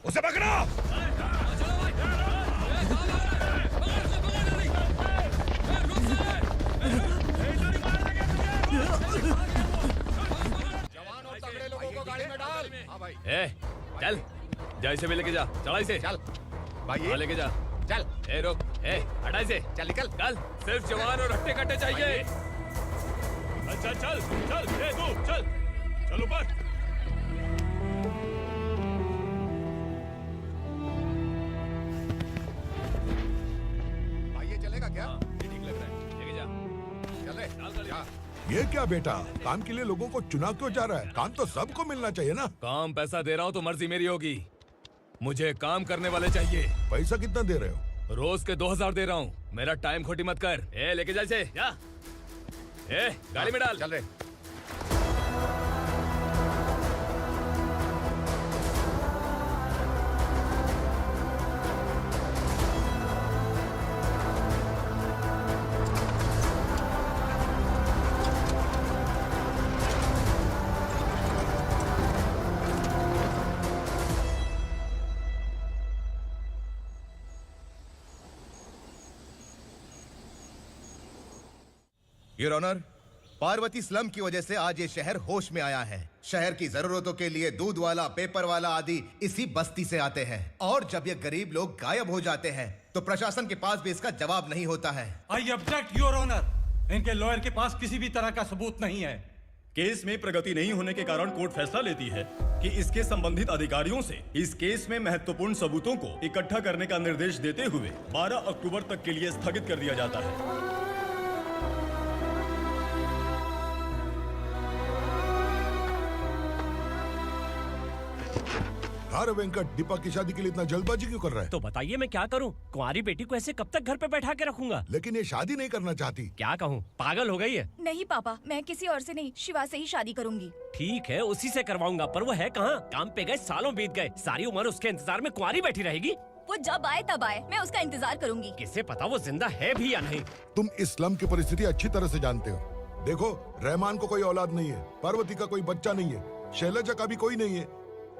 उसे पकड़ो। चल जा, इसे भी लेके जा, चला इसे। चल भाई, ये लेके जा। चल। ए रुक, ए हटा इसे। चल निकल। चल, सिर्फ जवान और हट्टे कट्टे चाहिए। चल चल चल, ए तू चल, चल ऊपर। भाई ये चलेगा क्या? ये ठीक लग रहा है, लेके जा। चल रे, जा। ये क्या बेटा, काम के लिए लोगों को चुना क्यों जा रहा है? काम तो सबको मिलना चाहिए ना। काम पैसा दे रहा हूँ तो मर्जी मेरी होगी, मुझे काम करने वाले चाहिए। पैसा कितना दे रहे हो? रोज के 2000 दे रहा हूँ, मेरा टाइम खोटी मत कर। ए लेके जा इसे, जा। ए गाड़ी में डाल। चल रे। योर ऑनर, पार्वती स्लम की वजह से आज ये शहर होश में आया है। शहर की जरूरतों के लिए दूध वाला, पेपर वाला आदि इसी बस्ती से आते हैं, और जब ये गरीब लोग गायब हो जाते हैं तो प्रशासन के पास भी इसका जवाब नहीं होता है। आई ऑब्जेक्ट योर ऑनर, इनके लॉयर के पास किसी भी तरह का सबूत नहीं है। केस में प्रगति नहीं होने के कारण कोर्ट फैसला लेती है कि इसके संबंधित अधिकारियों से इस केस में महत्वपूर्ण सबूतों को इकट्ठा करने का निर्देश देते हुए 12 अक्टूबर तक के लिए स्थगित कर दिया जाता है। अरे वेंकट, दीपक की शादी के लिए इतना जल्दबाजी क्यों कर रहा है? तो बताइए मैं क्या करूं? कुंवारी बेटी को ऐसे कब तक घर पे बैठा के रखूंगा? लेकिन ये शादी नहीं करना चाहती। क्या कहूं, पागल हो गई है? नहीं पापा, मैं किसी और से नहीं, शिवा से ही शादी करूंगी। ठीक है, उसी से करवाऊंगा, पर वो है कहाँ? काम पे गए, सालों बीत गए, सारी उम्र उसके इंतजार में कुंवारी बैठी रहेगी। वो जब आए तब आए, मैं उसका इंतजार करूंगी। किसे पता वो जिंदा है भी या नहीं। तुम इस्लाम की परिस्थिति अच्छी तरह से जानते हो। देखो, रहमान को कोई औलाद नहीं है, पार्वती का कोई बच्चा नहीं है, शैलजा का भी कोई नहीं है।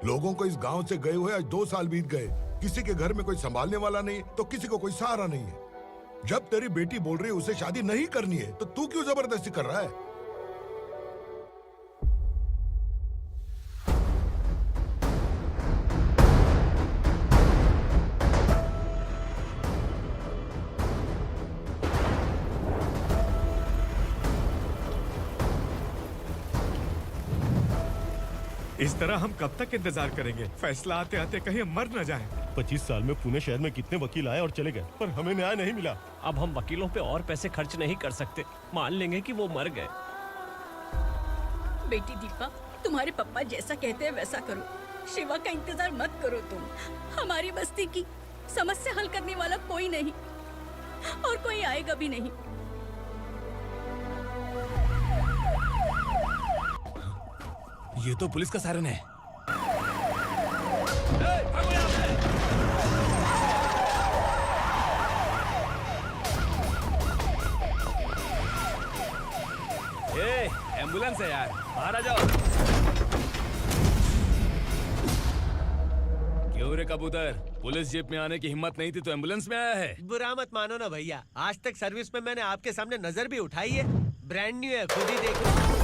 लोगों को इस गांव से गए हुए आज 2 साल बीत गए। किसी के घर में कोई संभालने वाला नहीं, तो किसी को कोई सहारा नहीं है। जब तेरी बेटी बोल रही है उसे शादी नहीं करनी है, तो तू क्यों जबरदस्ती कर रहा है? इस तरह हम कब तक इंतजार करेंगे? फैसला आते आते कहीं हम मर न जाएं। 25 साल में पुणे शहर में कितने वकील आए और चले गए, पर हमें न्याय नहीं मिला। अब हम वकीलों पे और पैसे खर्च नहीं कर सकते, मान लेंगे कि वो मर गए। बेटी दीपा, तुम्हारे पापा जैसा कहते हैं वैसा करो। शिवा का इंतजार मत करो तुम। हमारी बस्ती की समस्या हल करने वाला कोई नहीं, और कोई आएगा भी नहीं। ये तो पुलिस का सायरन है। ए, एम्बुलेंस है यार, बाहर आ जाओ। क्यों रे कबूतर, पुलिस जीप में आने की हिम्मत नहीं थी तो एम्बुलेंस में आया है? बुरा मत मानो ना भैया, आज तक सर्विस में मैंने आपके सामने नजर भी उठाई है। ब्रांड न्यू है, खुद ही देखो।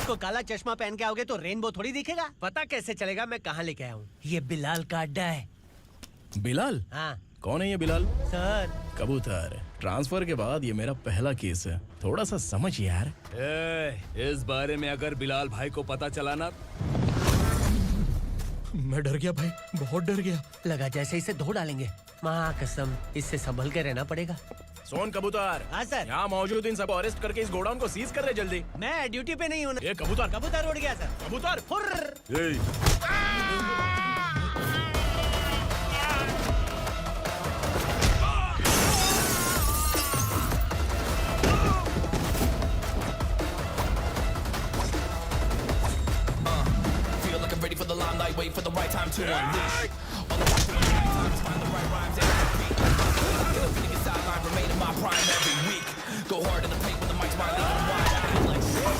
को काला चश्मा पहन के आओगे तो रेनबो थोड़ी दिखेगा। पता कैसे चलेगा मैं कहाँ लेके आया हूँ? ये बिलाल का अड्डा है। बिलाल? हाँ कौन है ये बिलाल? सर। कबूतर, ट्रांसफर के बाद ये मेरा पहला केस है, थोड़ा सा समझ यार। इस बारे में अगर बिलाल भाई को पता चला ना, मैं डर गया भाई, बहुत डर गया। लगा जैसे इसे धो डालेंगे। माँ कसम, इससे संभल के रहना पड़ेगा। सोन कबूतर। हाँ सर। यहाँ मौजूद इन सबको अरेस्ट करके इस गोडाउन को सीज कर रहे जल्दी। मैं ड्यूटी पे नहीं हूँ ना। ये कबूतर। कबूतर उड़ गया सर। कबूतर। Feel like I'm ready for the limelight, wait for the right time to unleash. All the time to find the right rhymes and beat. Get up in the sideline, remain in my prime every week. Go hard in the paint when the mic's mine, leave them wide. I feel like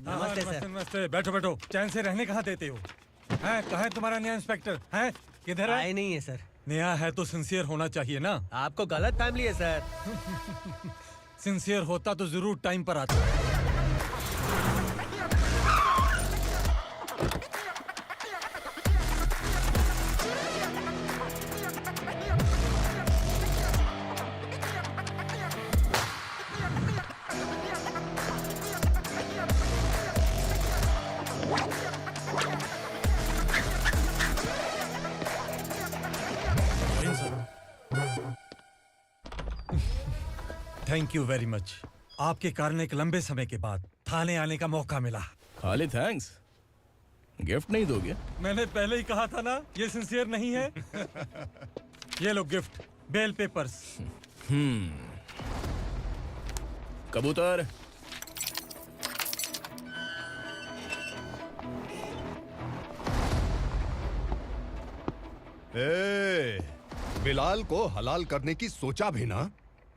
नमस्ते sir. नमस्ते, बैठो बैठो। चैन से रहने कहाँ देते हो? हैं, कहाँ है तुम्हारा नया इंस्पेक्टर? हैं, किधर है? आए नहीं है सर। नया है तो सिंसियर होना चाहिए ना। आपको गलत फैमिली है सर। सिंसियर होता तो जरूर टाइम पर आता। Thank you very much. आपके कारण एक लंबे समय के बाद थाने आने का मौका मिला। खाली थैंक्स, गिफ्ट नहीं दोगे? मैंने पहले ही कहा था ना, ये सिंसियर नहीं है। ये लो गिफ्ट, बेल पेपर्स। कबूतर। बिलाल को हलाल करने की सोचा भी ना,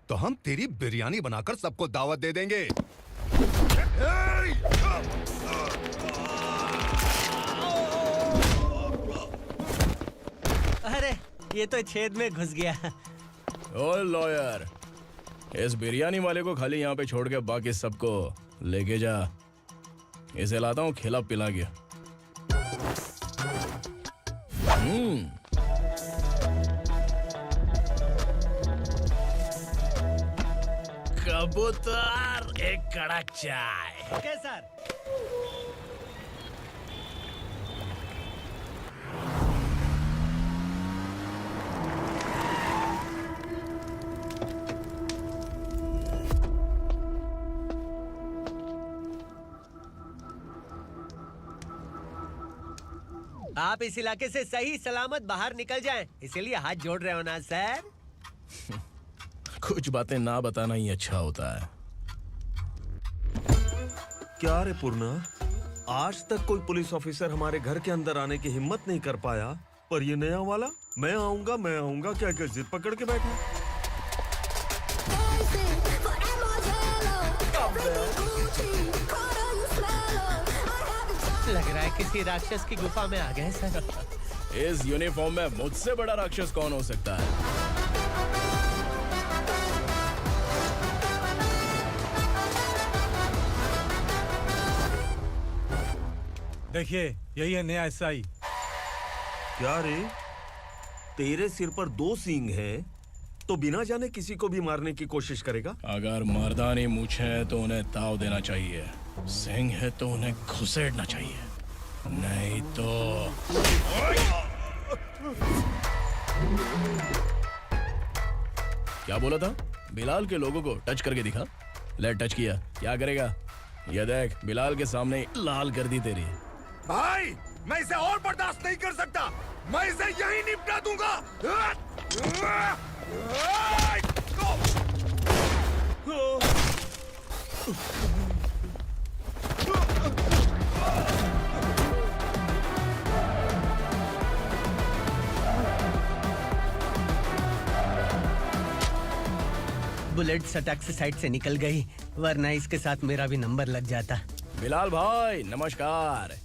तो हम तेरी बिरयानी बनाकर सबको दावत दे देंगे। अरे ये तो छेद में घुस गया। ओ लॉयर, इस बिरयानी वाले को खाली यहाँ पे छोड़ के बाकी सबको लेके जा। इसे लाता हूँ खिला पिला के। कबूतर, एक कड़क चाय। Okay sir. आप इस इलाके से सही सलामत बाहर निकल जाएं, इसीलिए हाथ जोड़ रहे हो ना सर? कुछ बातें ना बताना ही अच्छा होता है। क्या रे पूर्णा, आज तक कोई पुलिस ऑफिसर हमारे घर के अंदर आने की हिम्मत नहीं कर पाया, पर ये नया वाला मैं आऊंगा क्या क्या जिद पकड़ के बैठा। लग रहा है किसी राक्षस की गुफा में आ गए सर। इस यूनिफॉर्म में मुझसे बड़ा राक्षस कौन हो सकता है? देखिए यही है नया एसआई। क्या रे, तेरे सिर पर 2 सींग है तो बिना जाने किसी को भी मारने की कोशिश करेगा? अगर मर्दानी मूछें है तो उन्हें ताव देना चाहिए, सिंह है तो उन्हें घुसेड़ना चाहिए, नहीं तो। क्या बोला था? बिलाल के लोगों को टच करके दिखा। ले टच किया, क्या करेगा? ये देख, बिलाल के सामने लाल कर दी तेरी। भाई मैं इसे और बर्दाश्त नहीं कर सकता, मैं इसे यहीं निपटा दूंगा। बुलेट सटक से साइड से निकल गई, वरना इसके साथ मेरा भी नंबर लग जाता। बिलाल भाई नमस्कार।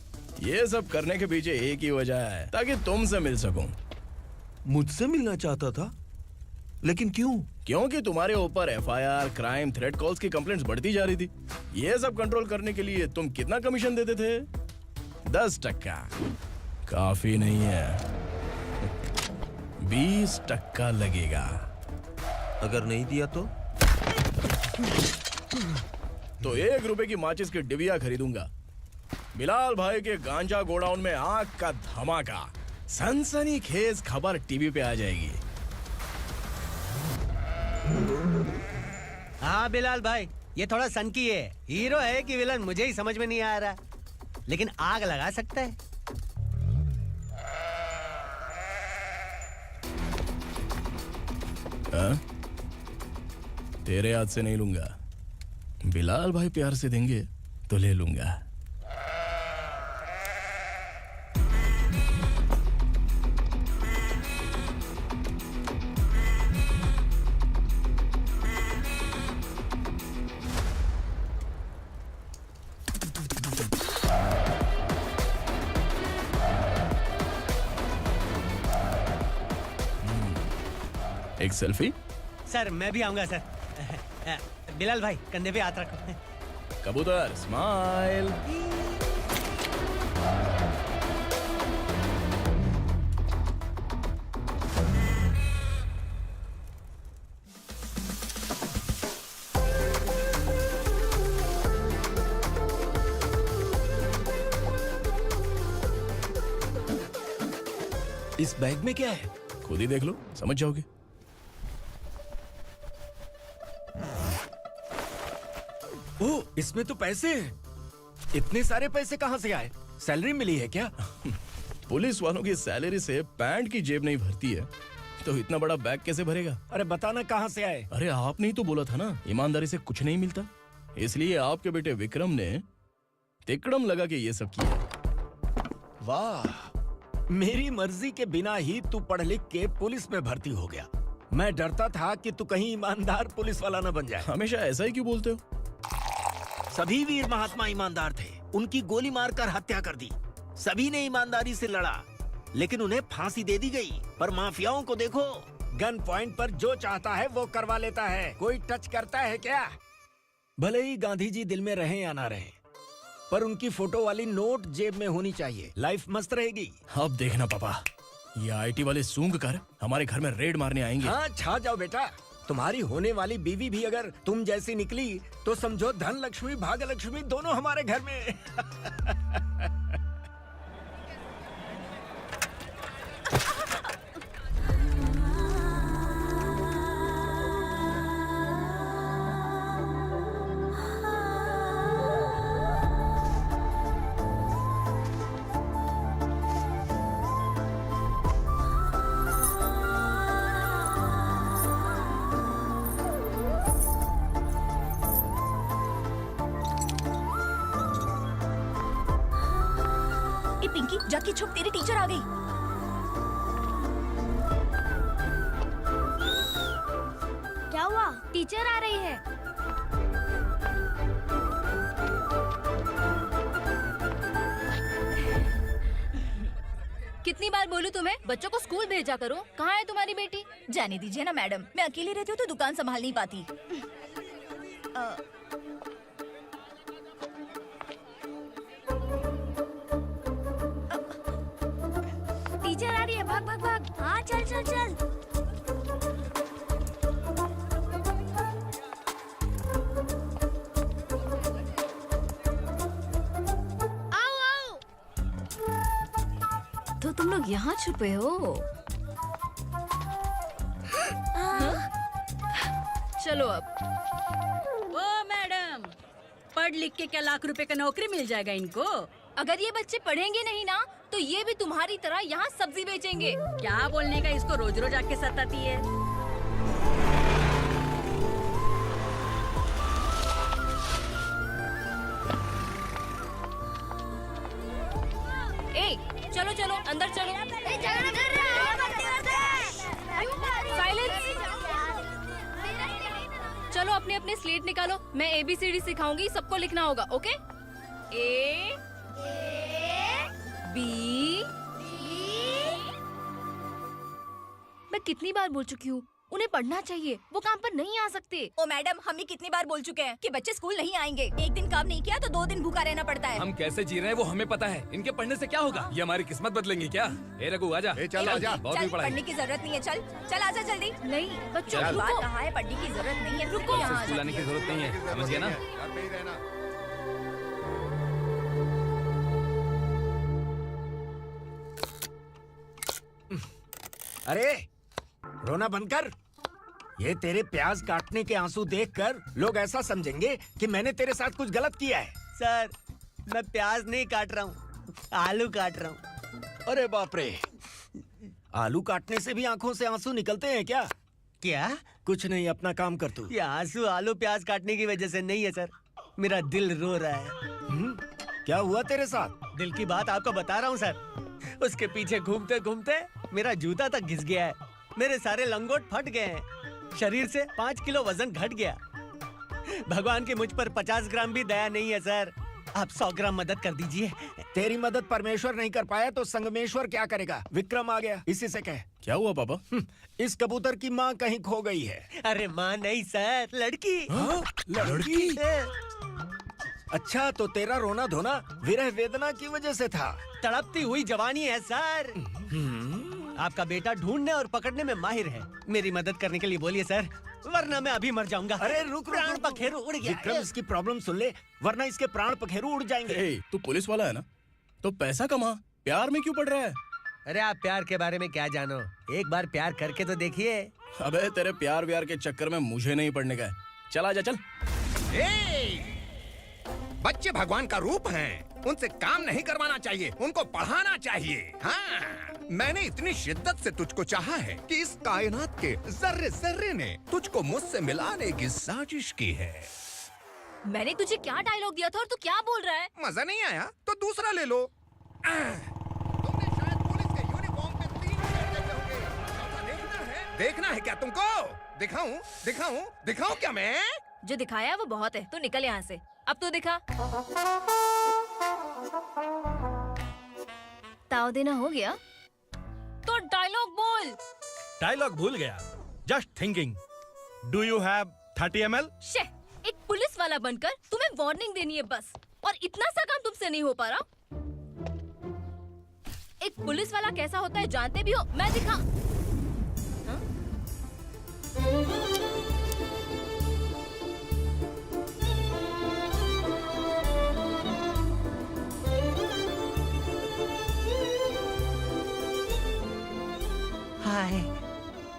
ये सब करने के पीछे एक ही वजह है, ताकि तुमसे मिल सकूं। मुझसे मिलना चाहता था, लेकिन क्यों? क्योंकि तुम्हारे ऊपर एफआईआर, क्राइम, थ्रेट कॉल्स की कंप्लेंट्स बढ़ती जा रही थी। ये सब कंट्रोल करने के लिए तुम कितना कमीशन देते थे? 10%। काफी नहीं है, 20% लगेगा। अगर नहीं दिया तो 1 रुपए की माचिस की डिबिया खरीदूंगा। बिलाल भाई के गांजा गोडाउन में आग का धमाका, सनसनीखेज खबर टीवी पे आ जाएगी। हाँ बिलाल भाई, ये थोड़ा सनकी है, हीरो है कि विलन मुझे ही समझ में नहीं आ रहा, लेकिन आग लगा सकता है। तेरे हाथ से नहीं लूंगा, बिलाल भाई प्यार से देंगे तो ले लूंगा। एक सेल्फी? सर मैं भी आऊंगा सर। बिलाल भाई कंधे पे हाथ रखो। कबूतर स्माइल। इस बैग में क्या है? खुद ही देख लो, समझ जाओगे। ओह, इसमें तो पैसे हैं। इतने सारे पैसे कहाँ से आए? सैलरी मिली है क्या? पुलिस वालों की सैलरी से पैंट की जेब नहीं भरती है, तो इतना बड़ा बैग कैसे भरेगा? अरे बताना कहाँ से आए? अरे आपने ही तो बोला था ना, ईमानदारी से कुछ नहीं मिलता, इसलिए आपके बेटे विक्रम ने तिकड़म लगा के ये सब किया। वाह, मेरी मर्जी के बिना ही तू पढ़ लिख के पुलिस में भर्ती हो गया। मैं डरता था कि तू कहीं ईमानदार पुलिस वाला न बन जाए। हमेशा ऐसा ही क्यों बोलते हो? सभी वीर महात्मा ईमानदार थे, उनकी गोली मारकर हत्या कर दी। सभी ने ईमानदारी से लड़ा, लेकिन उन्हें फांसी दे दी गई। पर माफियाओं को देखो, गन पॉइंट पर जो चाहता है वो करवा लेता है। कोई टच करता है क्या? भले ही गांधी जी दिल में रहे या ना रहे, पर उनकी फोटो वाली नोट जेब में होनी चाहिए। लाइफ मस्त रहेगी। अब देखना पापा, ये आईटी वाले सूंघ कर हमारे घर में रेड मारने आएंगे। हाँ, छा जाओ बेटा। तुम्हारी होने वाली बीवी भी अगर तुम जैसी निकली तो समझो धन लक्ष्मी भाग्य लक्ष्मी दोनों हमारे घर में। पिंकी जाके छुप, तेरी टीचर आ गई। क्या हुआ? टीचर आ रही है। कितनी बार बोलूं तुम्हें, बच्चों को स्कूल भेजा करो। कहाँ है तुम्हारी बेटी? जाने दीजिए ना मैडम, मैं अकेली रहती हूँ तो दुकान संभाल नहीं पाती। भाग भाग भाग। हाँ चल चल चल। आओ आओ। तो तुम लोग यहाँ छुपे हो? चलो अब। ओ मैडम, पढ़ लिख के क्या लाख रुपए का नौकरी मिल जाएगा इनको? अगर ये बच्चे पढ़ेंगे नहीं ना तो ये भी तुम्हारी तरह यहाँ सब्जी बेचेंगे। क्या बोलने का, इसको रोज रोज आके सताती है। ए, चलो चलो अंदर चलो। साइलेंस। चलो अपने अपने स्लेट निकालो। मैं ABCD सिखाऊंगी, सबको लिखना होगा। ओके? A B। मैं कितनी बार बोल चुकी हूँ, उन्हें पढ़ना चाहिए, वो काम पर नहीं आ सकते। ओ मैडम, हम भी कितनी बार बोल चुके हैं कि बच्चे स्कूल नहीं आएंगे। एक दिन काम नहीं किया तो 2 दिन भूखा रहना पड़ता है। हम कैसे जी रहे हैं वो हमें पता है। इनके पढ़ने से क्या होगा? ये हमारी किस्मत बदलेंगी क्या? ए रघु आजा। चल आजा। बहुत भी पढ़ाई। पढ़ने की जरूरत नहीं है। चल चल आजा जल्दी। नहीं बच्चों बात रुको। कहा है, पढ़ने की जरूरत नहीं है। रुको। यहाँ आ स्कूल आने की जरूरत नहीं है, समझ गया ना? घर पे ही रहना। अरे रोना बंद कर। ये तेरे प्याज काटने के आंसू देखकर लोग ऐसा समझेंगे कि मैंने तेरे साथ कुछ गलत किया है। सर मैं प्याज नहीं काट रहा हूँ, आलू काट रहा हूँ। अरे बाप रे, आलू काटने से भी आंखों से आंसू निकलते हैं क्या? क्या? कुछ नहीं, अपना काम कर तू। ये आंसू आलू प्याज काटने की वजह से नहीं है सर, मेरा दिल रो रहा है। क्या हुआ तेरे साथ? दिल की बात आपको बता रहा हूँ सर। उसके पीछे घूमते घूमते मेरा जूता तक घिस गया है, मेरे सारे लंगोट फट गए हैं, शरीर से 5 किलो वजन घट गया। भगवान की मुझ पर 50 ग्राम भी दया नहीं है सर, आप 100 ग्राम मदद कर दीजिए। तेरी मदद परमेश्वर नहीं कर पाया तो संगमेश्वर क्या करेगा? विक्रम आ गया, इसी से कह। क्या हुआ पापा? इस कबूतर की माँ कहीं खो गई है। अरे माँ नहीं सर, लड़की। लड़की? अच्छा, तो तेरा रोना धोना विरह वेदना की वजह से था। तड़पती हुई जवानी है सर। आपका बेटा ढूंढने और पकड़ने में माहिर है, मेरी मदद करने के लिए बोलिए सर, वरना मैं अभी मर जाऊंगा। अरे रुक, प्राण पखेरु उड़ गया। विक्रम, इसकी प्रॉब्लम सुन ले, वरना इसके प्राण पखेरु उड़ जाएंगे। ए, तू पुलिस वाला है ना, तो पैसा कमा, प्यार में क्यों पड़ रहा है? अरे आप प्यार के बारे में क्या जानो, एक बार प्यार करके तो देखिए। अबे तेरे प्यार व्यार के चक्कर में मुझे नहीं पड़ने का है। चल आजा चल। बच्चे भगवान का रूप हैं, उनसे काम नहीं करवाना चाहिए, उनको पढ़ाना चाहिए। हाँ, मैंने इतनी शिद्दत से तुझको चाहा है कि इस कायनात के जर्रे जर्रे ने तुझको मुझसे मिलाने की साजिश की है। मैंने तुझे क्या डायलॉग दिया था और तू क्या बोल रहा है? मजा नहीं आया तो दूसरा ले लो। तुमने शायद पुलिस के यूनिफॉर्म पे 3 शर्ट देखे होंगे। देखना है क्या तुमको? दिखाऊं दिखाऊं दिखाऊं क्या मैं? जो दिखाया वो बहुत है, तू निकल यहाँ से। अब तू दिखा। ताव देना हो गया तो डायलॉग बोल। डायलॉग भूल गया। Just thinking, do you have 30 ml? शे, एक पुलिस वाला बनकर तुम्हें वार्निंग देनी है बस, और इतना सा काम तुमसे नहीं हो पा रहा। एक पुलिस वाला कैसा होता है जानते भी हो? मैं दिखा। हाँ? हाय।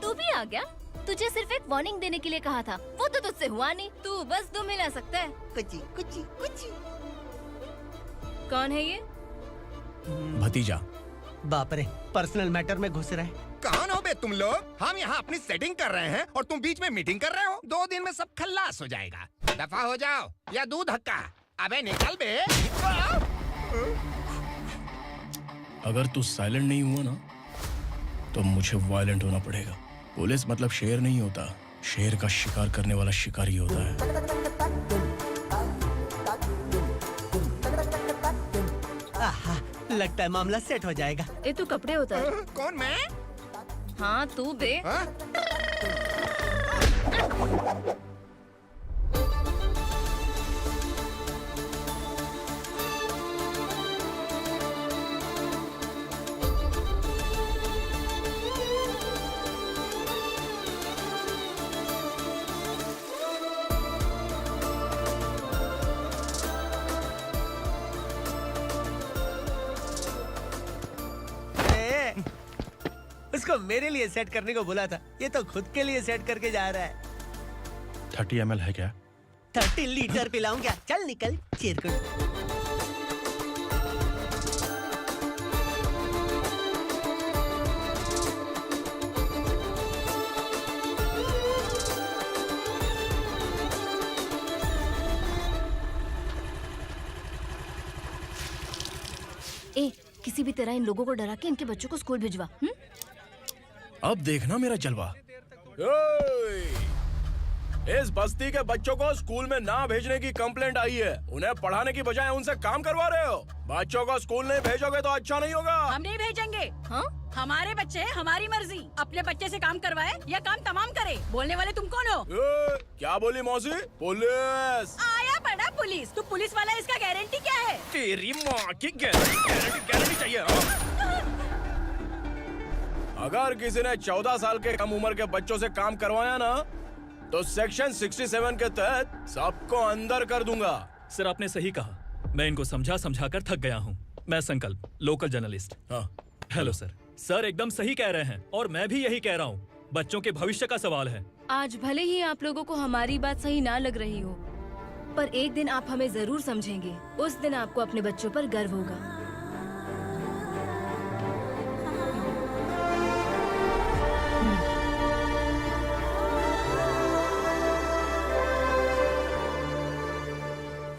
तू भी आ गया? तुझे सिर्फ एक वार्निंग देने के लिए कहा था, वो तो तुझसे हुआ नहीं। तू बस 2 मिला सकता है। कुछ कुछ कुछ। कौन है ये? भतीजा। बाप रे, पर्सनल मैटर में घुस रहे। कौन हो बे तुम लोग? हम यहाँ अपनी सेटिंग कर रहे हैं और तुम बीच में मीटिंग कर रहे हो। 2 दिन में सब खल्लास हो जाएगा। दफा हो जाओ या दूध हक्का। अबे निकल बे। अगर तू साइलेंट नहीं हुआ ना तो मुझे वायलेंट होना पड़ेगा। पुलिस मतलब शेर नहीं होता, शेर का शिकार करने वाला शिकारी होता है। आहा, लगता है मामला सेट हो जाएगा। ये तू कपड़े उतार। कौन मैं? हाँ तू बे। है। उसको मेरे लिए सेट करने को बोला था, ये तो खुद के लिए सेट करके जा रहा है। 30 ml है क्या? 30 लीटर पिलाऊं क्या? चल निकल चिरकुट। ए, किसी भी तरह इन लोगों को डरा के इनके बच्चों को स्कूल भिजवा। अब देखना मेरा जलवा। इस बस्ती के बच्चों को स्कूल में ना भेजने की कंप्लेंट आई है। उन्हें पढ़ाने की बजाय उनसे काम करवा रहे हो। बच्चों को स्कूल नहीं भेजोगे तो अच्छा नहीं होगा। हम नहीं भेजेंगे। हाँ? हमारे बच्चे हमारी मर्जी। अपने बच्चे से काम करवाए या काम तमाम करे। बोलने वाले तुम कौन हो? क्या बोली मौसी? पुलिस आया पड़ा पुलिस। तू पुलिस वाला, इसका गारंटी क्या है? तेरी माँ की गारंटी चाहिए। अगर किसी ने 14 साल के कम उम्र के बच्चों से काम करवाया ना, तो सेक्शन 67 के तहत सबको अंदर कर दूंगा। सर आपने सही कहा। मैं इनको समझा कर थक गया हूँ। मैं संकल्प, local journalist. Hello sir. Sir एकदम सही कह रहे हैं और मैं भी यही कह रहा हूँ। बच्चों के भविष्य का सवाल है। आज भले ही आप लोगों को हमारी बात सही ना लग रही हो, पर एक दिन आप हमें जरूर समझेंगे। उस दिन आपको अपने बच्चों पर गर्व होगा।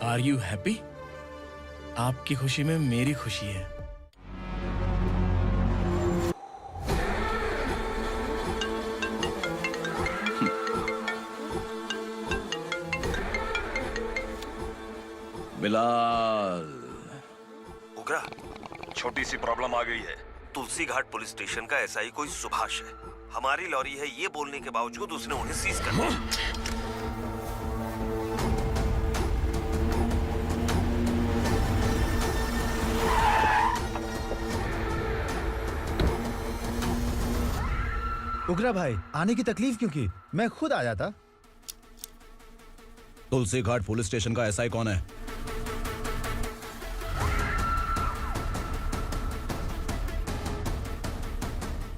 Are you happy? आपकी खुशी में मेरी खुशी है। बिलाल। उगरा, छोटी सी प्रॉब्लम आ गई है। तुलसी घाट पुलिस स्टेशन का एसआई कोई सुभाष है। हमारी लॉरी है ये बोलने के बावजूद उसने उन्हें सीज कर दिया। उगरा भाई, आने की तकलीफ क्यों की? मैं खुद आ जाता। तुलसी घाट पुलिस स्टेशन का एसआई कौन है?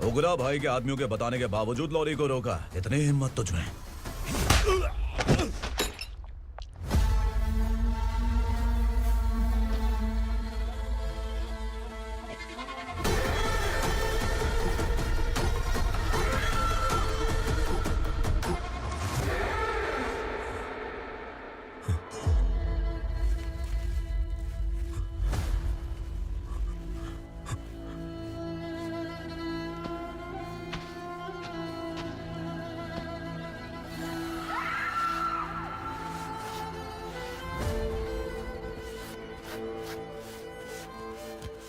उगरा भाई के आदमियों के बताने के बावजूद लॉरी को रोका। इतनी हिम्मत तुझमें?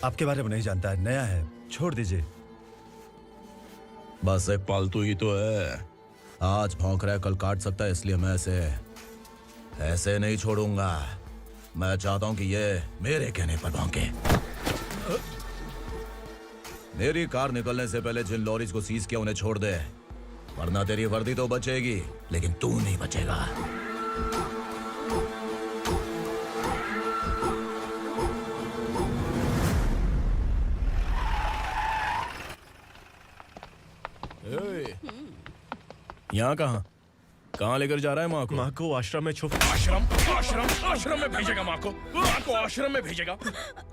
आपके बारे में नहीं जानता है, नया है, छोड़ दीजिए। बस एक पालतू ही तो है। आज भौंक रहा है, कल काट सकता है, इसलिए मैं ऐसे नहीं छोड़ूंगा। मैं चाहता हूं कि ये मेरे कहने पर भौंके। मेरी कार निकलने से पहले जिन लॉरीज को सीज किया उन्हें छोड़ दे, वरना तेरी वर्दी तो बचेगी लेकिन तू नहीं बचेगा। यहाँ कहाँ लेकर जा रहा है माँ को? माँ को आश्रम में आश्रम में भेजेगा माँ को? माँ को आश्रम में भेजेगा?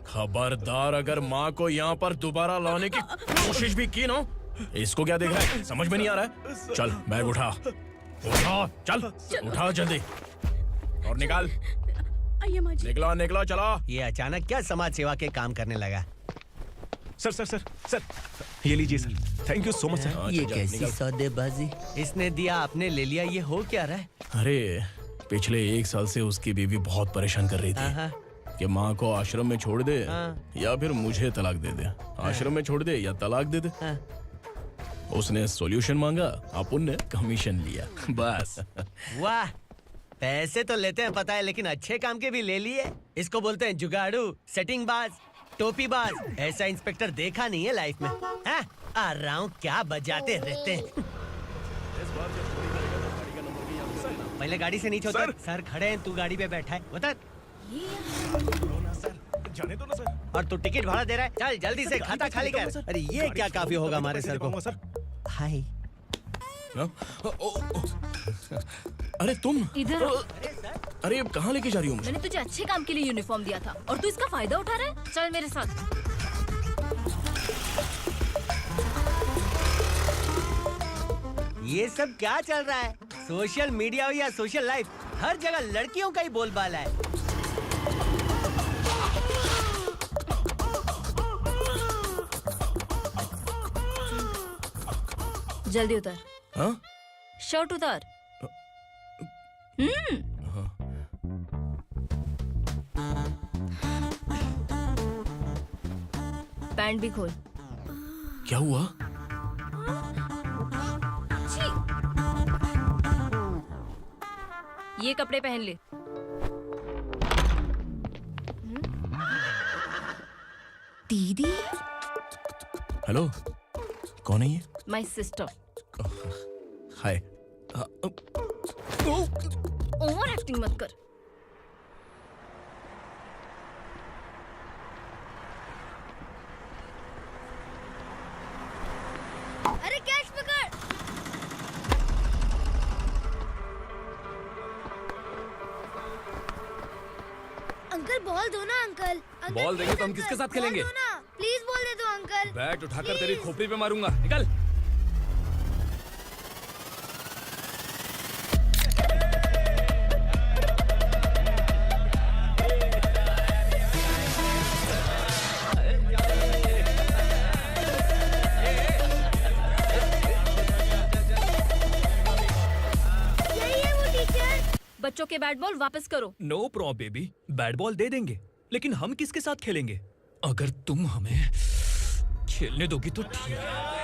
खबरदार, अगर माँ को यहाँ पर दोबारा लाने की कोशिश भी की ना, इसको क्या देख रहा है? समझ में नहीं आ रहा है? चल बैग उठा, चल उठा जल्दी और निकाल। निकला चला। ये अचानक क्या समाज सेवा के काम करने लगा? सर ये लीजिए sir. Thank you so much sir. ये कैसी सौदेबाजी? इसने दिया, आपने ले लिया, ये हो क्या रहा है? अरे पिछले 1 साल से उसकी बीवी बहुत परेशान कर रही थी कि माँ को आश्रम में छोड़ दे या फिर मुझे तलाक दे दे। आश्रम में छोड़ दे या तलाक दे दे। उसने सॉल्यूशन मांगा, अपन ने कमीशन लिया, बस। वाह, पैसे तो लेते हैं पता है, लेकिन अच्छे काम के भी ले लिए। इसको बोलते हैं जुगाड़ू, सेटिंग बाज, टोपी बाज। ऐसा इंस्पेक्टर देखा नहीं है लाइफ में। हाँ? आ रहा हूँ, क्या बजाते रहते हैं। पहले गाड़ी से नीचे उतर। सर खड़े हैं, तू गाड़ी पे बैठा है, उतर। जाने दो ना सर। और तू टिकट भाड़ा दे रहा है? चल जल्दी से खाता खाली कर। अरे ये क्या काफी होगा हमारे सर को। हाय। अरे तुम इधर। अरे अब कहाँ लेके जा रही हो मुझे? मैंने तुझे अच्छे काम के लिए यूनिफॉर्म दिया था और तू इसका फायदा उठा रहा है। चल मेरे साथ। ये सब क्या चल रहा है? सोशल मीडिया हो या सोशल लाइफ, हर जगह लड़कियों का ही बोलबाला है। जल्दी उतर। हाँ? शर्ट उतार। पैंट भी खोल। क्या हुआ? ये कपड़े पहन ले। दीदी। हेलो, कौन है ये? My sister. Hi. Over acting मत कर। अरे कैच पकड़। अंकल बॉल दो ना अंकल। बॉल देंगे तो हम किसके साथ खेलेंगे? प्लीज बॉल दे दो अंकल। बैट उठाकर तेरी खोपड़ी पे मारूंगा। निकल। बच्चों के बैट बॉल वापस करो। No problem baby, bat ball दे देंगे, लेकिन हम किसके साथ खेलेंगे? अगर तुम हमें खेलने दोगी तो ठीक है।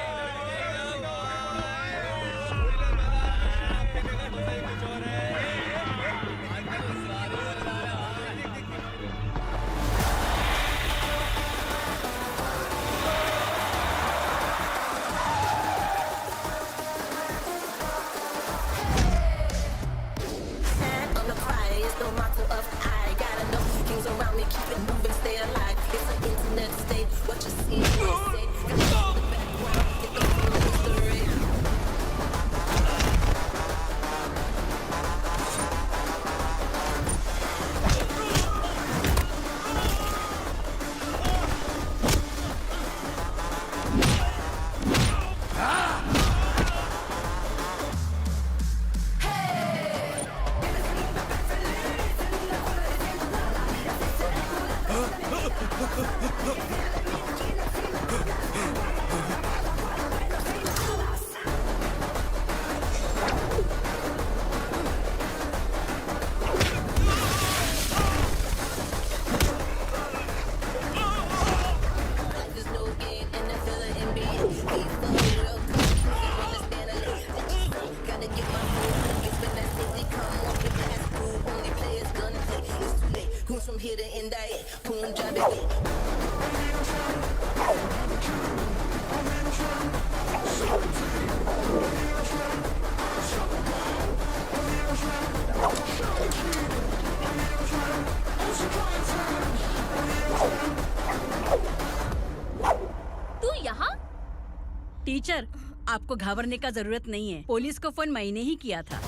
टीचर, आपको घबराने का जरूरत नहीं है। पुलिस को फोन मैंने ही किया था।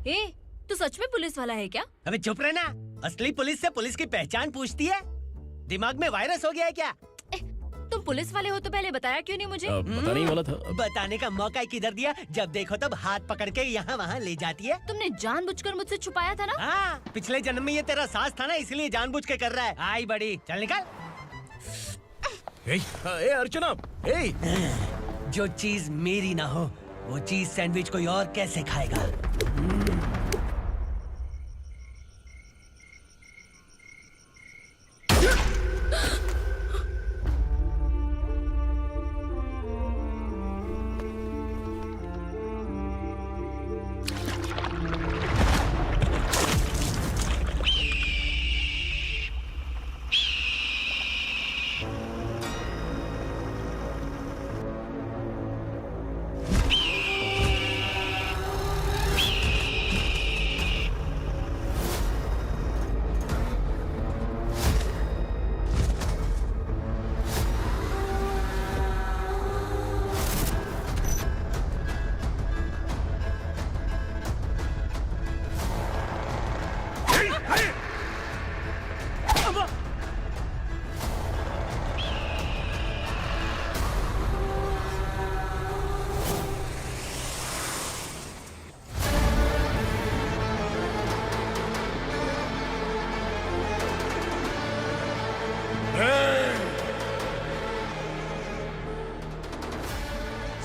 ए, तू सच में पुलिस वाला है क्या? अबे चुप रहना। असली पुलिस से पुलिस की पहचान पूछती है? दिमाग में वायरस हो गया है क्या? तुम पुलिस वाले हो तो पहले बताया क्यों नहीं मुझे? पता नहीं वाला था। बताने का मौका किधर दिया? जब देखो तब हाथ पकड़ के यहाँ वहाँ ले जाती है। तुमने जानबूझकर मुझसे छुपाया था ना? हाँ, पिछले जन्म में ये तेरा सास था ना, इसलिए जानबूझ के कर रहा है। आई बड़ी, चल निकल। ए अर्चना, ए! जो चीज मेरी ना हो, वो चीज सैंडविच कोई और कैसे खाएगा?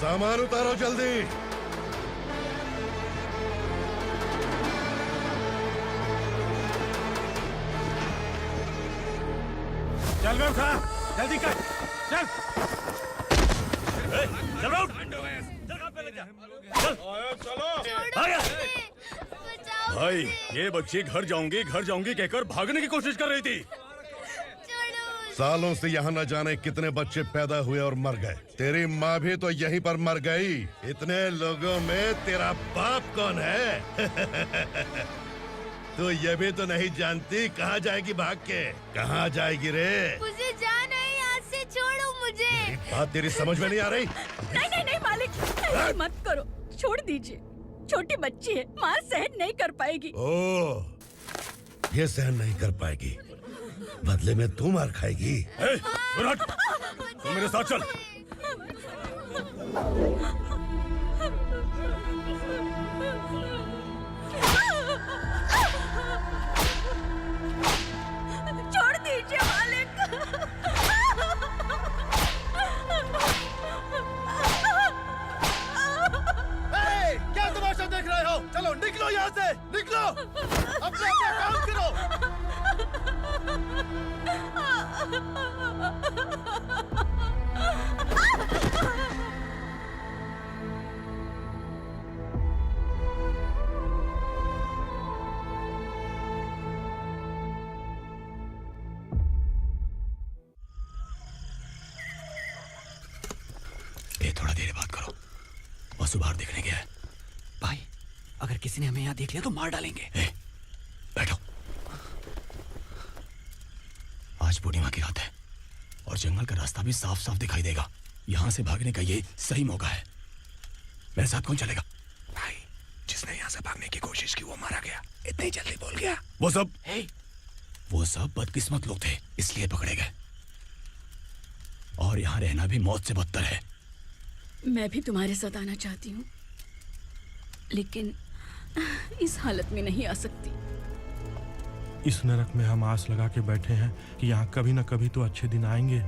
सामान उतारो जल्दी। चल बे उठा, जल्दी कर, चल। चल उठ। चलो। भाई, ये बच्ची घर जाऊंगी कहकर भागने की कोशिश कर रही थी। सालों से यहाँ न जाने कितने बच्चे पैदा हुए और मर गए। तेरी माँ भी तो यहीं पर मर गई। इतने लोगों में तेरा बाप कौन है? तू ये भी तो नहीं जानती कहाँ जाएगी भाग के? कहाँ जाएगी रे? मुझे जाना है, यहाँ से छोड़ो मुझे। बात तेरी समझ में नहीं आ रही? नहीं मालिक, ऐसे मत करो, छोड़ दीजिए। छोटी बच्ची है, माँ सहन नहीं कर पाएगी। ओह, ये सहन नहीं कर पाएगी, बदले में तू मार खाएगी। विराट, तू मेरे साथ चल। छोड़ दीजिए मालिक। क्या तमाशा देख रहे हो? चलो निकलो यहाँ से, निकलो। अपना काम करो। थोड़ा देर बात करो। वसु बाहर देखने गया है। भाई, अगर किसी ने हमें यहाँ देख लिया तो मार डालेंगे। बैठो। आज पूर्णिमा की रात है और जंगल का रास्ता भी साफ साफ दिखाई देगा। यहाँ से भागने का ये सही मौका है। मेरे साथ कौन चलेगा? भाई, जिसने यहाँ से भागने की कोशिश की वो मारा गया। इतनी जल्दी बोल गया। वो सब बदकिस्मत लोग थे, इसलिए पकड़े गए। और यहाँ रहना भी मौत से बदतर है। मैं भी तुम्हारे साथ आना चाहती हूँ, लेकिन इस हालत में नहीं आ सकती। इस नरक में हम आस लगा के बैठे हैं कि यहाँ कभी न कभी तो अच्छे दिन आएंगे।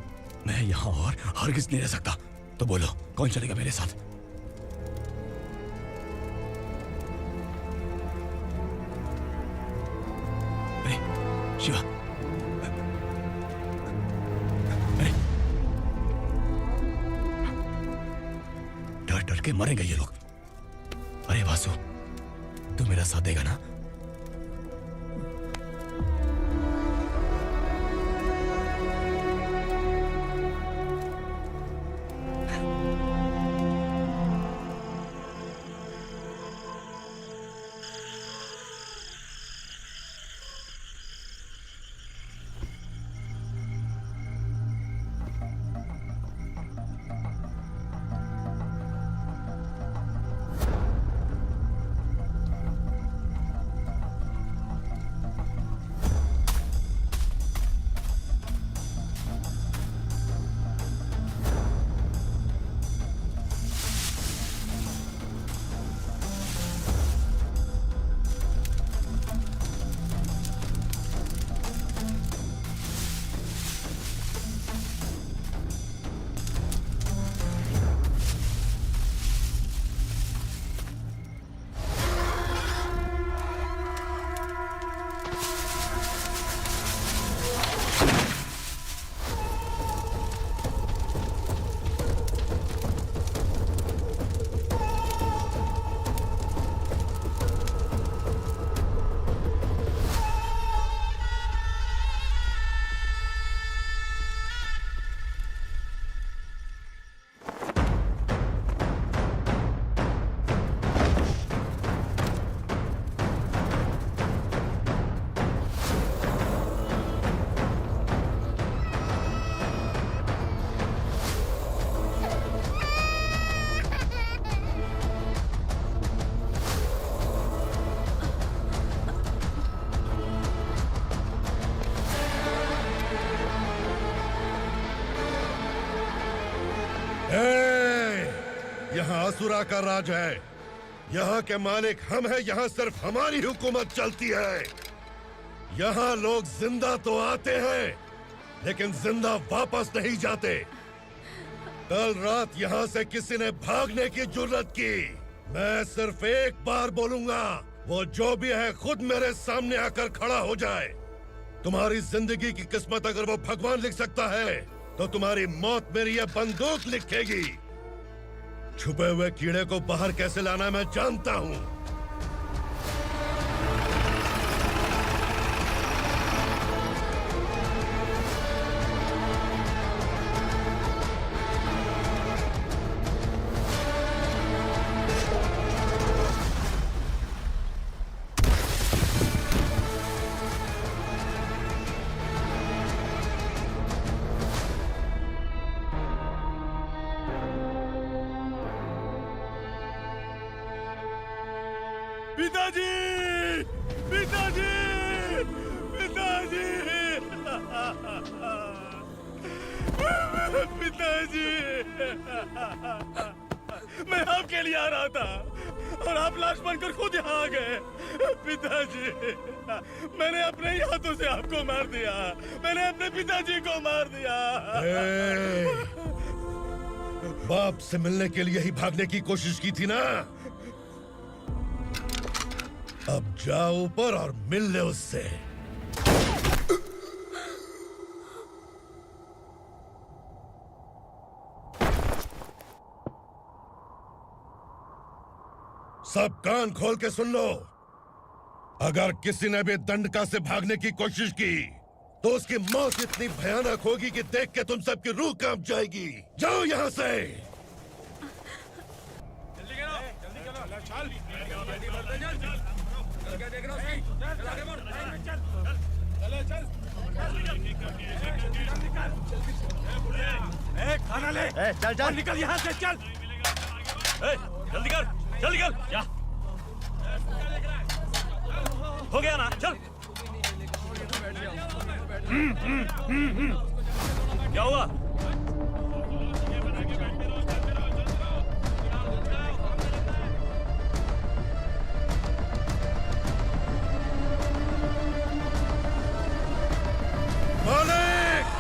मैं यहाँ और हरगिज़ नहीं रह सकता। तो बोलो, कौन चलेगा मेरे साथ? अरे शिवा, अरे डर डर के मरेंगे ये लोग। अरे वासु, तू मेरा साथ देगा ना? यहाँ असुरा का राज है। यहाँ के मालिक हम हैं। यहाँ सिर्फ हमारी हुकूमत चलती है। यहाँ लोग जिंदा तो आते हैं, लेकिन जिंदा वापस नहीं जाते। कल रात यहाँ से किसी ने भागने की जुर्रत की, मैं सिर्फ एक बार बोलूंगा, वो जो भी है खुद मेरे सामने आकर खड़ा हो जाए। तुम्हारी जिंदगी की किस्मत अगर वो भगवान लिख सकता है, तो तुम्हारी मौत मेरी ये बंदूक लिखेगी। छुपे हुए कीड़े को बाहर कैसे लाना मैं जानता हूँ। पिताजी, पिताजी, पिताजी, पिताजी, मैं आपके लिए आ रहा था और आप लाश बनकर खुद यहाँ आ गए। पिताजी, मैंने अपने ही हाथों से आपको मार दिया। मैंने अपने पिताजी को मार दिया। बाप से मिलने के लिए ही भागने की कोशिश की थी ना? अब जाओ ऊपर और मिल ले उससे। सब कान खोल के सुन लो। अगर किसी ने भी दंडका से भागने की कोशिश की, तो उसकी मौत इतनी भयानक होगी कि देख के तुम सबकी रूह कांप जाएगी। जाओ यहाँ से। खाना ले। चल चल निकल यहाँ से, चल। जल्दी कर, जल्दी कर। क्या हो गया ना? चल। क्या हुआ? मालिक!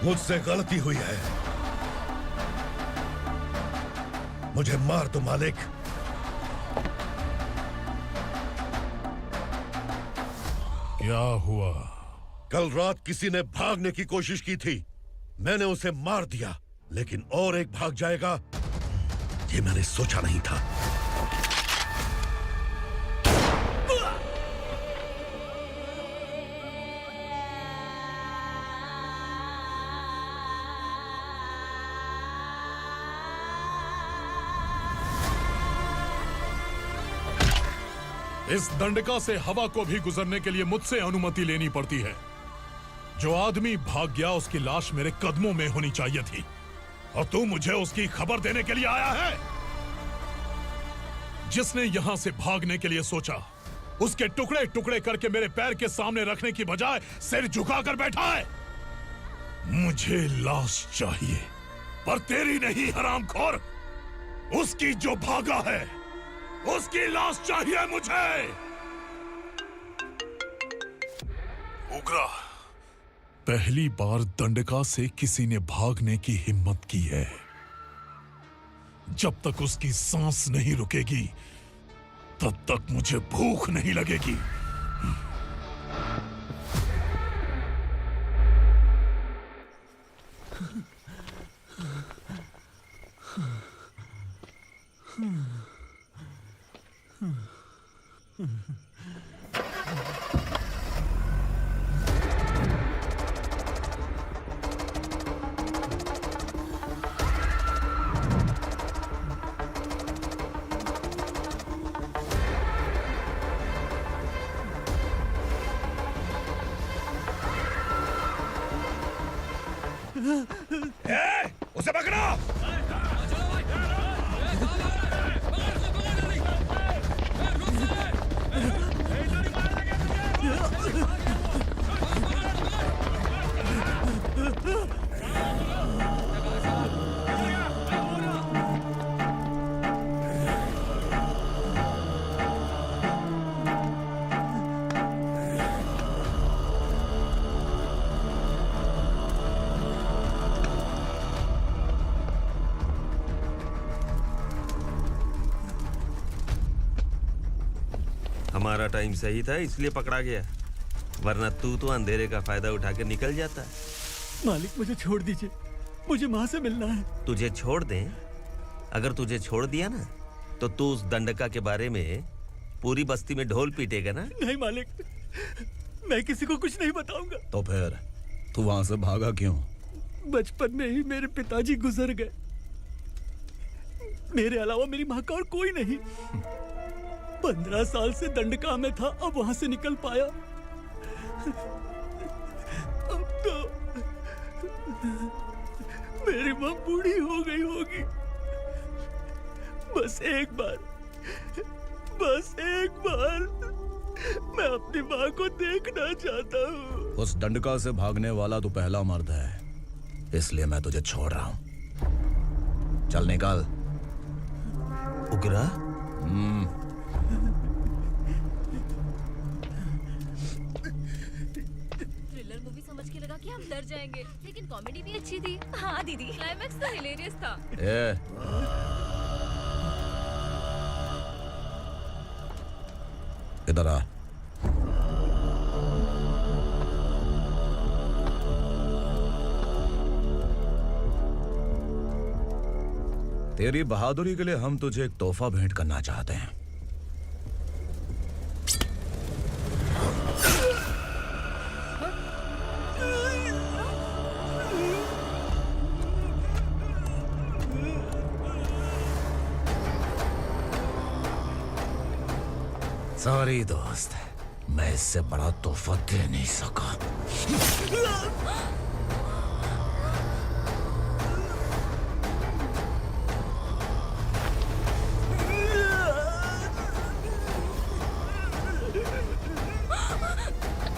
मुझसे गलती हुई है, मुझे मार दो मालिक। क्या हुआ? कल रात किसी ने भागने की कोशिश की थी, मैंने उसे मार दिया, लेकिन और एक भाग जाएगा ये मैंने सोचा नहीं था। इस दंडका से हवा को भी गुजरने के लिए मुझसे अनुमति लेनी पड़ती है। जो आदमी भाग गया उसकी लाश मेरे कदमों में होनी चाहिए थी, और तू मुझे उसकी खबर देने के लिए आया है। जिसने यहां से भागने के लिए सोचा, उसके टुकड़े टुकड़े करके मेरे पैर के सामने रखने की बजाय सिर झुकाकर बैठा है। मुझे लाश चाहिए, पर तेरी नहीं हरामखोर, उसकी जो भागा है उसकी लाश चाहिए मुझे। उग्रा, पहली बार दंडका से किसी ने भागने की हिम्मत की है। जब तक उसकी सांस नहीं रुकेगी, तब तक मुझे भूख नहीं लगेगी। हमारा टाइम सही था इसलिए पकड़ा गया, वरना तू तो अंधेरे का फायदा उठा के निकल जाता। मालिक मुझे छोड़ दीजिए, मुझे माँ से मिलना है। तुझे छोड़ दें? अगर तुझे छोड़ दिया ना तो तू उस दंडका के बारे में पूरी बस्ती में ढोल पीटेगा ना। नहीं मालिक, मैं किसी को कुछ नहीं बताऊंगा। तो फिर तू वहां से भागा क्यों? बचपन में ही मेरे पिताजी गुजर गए, मेरे अलावा मेरी माँ का और कोई नहीं। 15 साल से दंडका में था, अब वहां से निकल पाया। अब तो मेरी माँ बूढ़ी हो गई होगी। बस एक बार मैं अपनी माँ को देखना चाहता हूँ। उस दंडका से भागने वाला तू पहला मर्द है, इसलिए मैं तुझे छोड़ रहा हूं। चल निकल। उग्रा? थ्रिलर मूवी समझ के लगा कि हम डर जाएंगे, लेकिन कॉमेडी भी अच्छी थी। हाँ दीदी, क्लाइमैक्स तो हिलेरियस था। इधर आ। तेरी बहादुरी के लिए हम तुझे एक तोहफा भेंट करना चाहते हैं। सॉरी दोस्त, मैं इससे बड़ा तोहफा दे नहीं सका।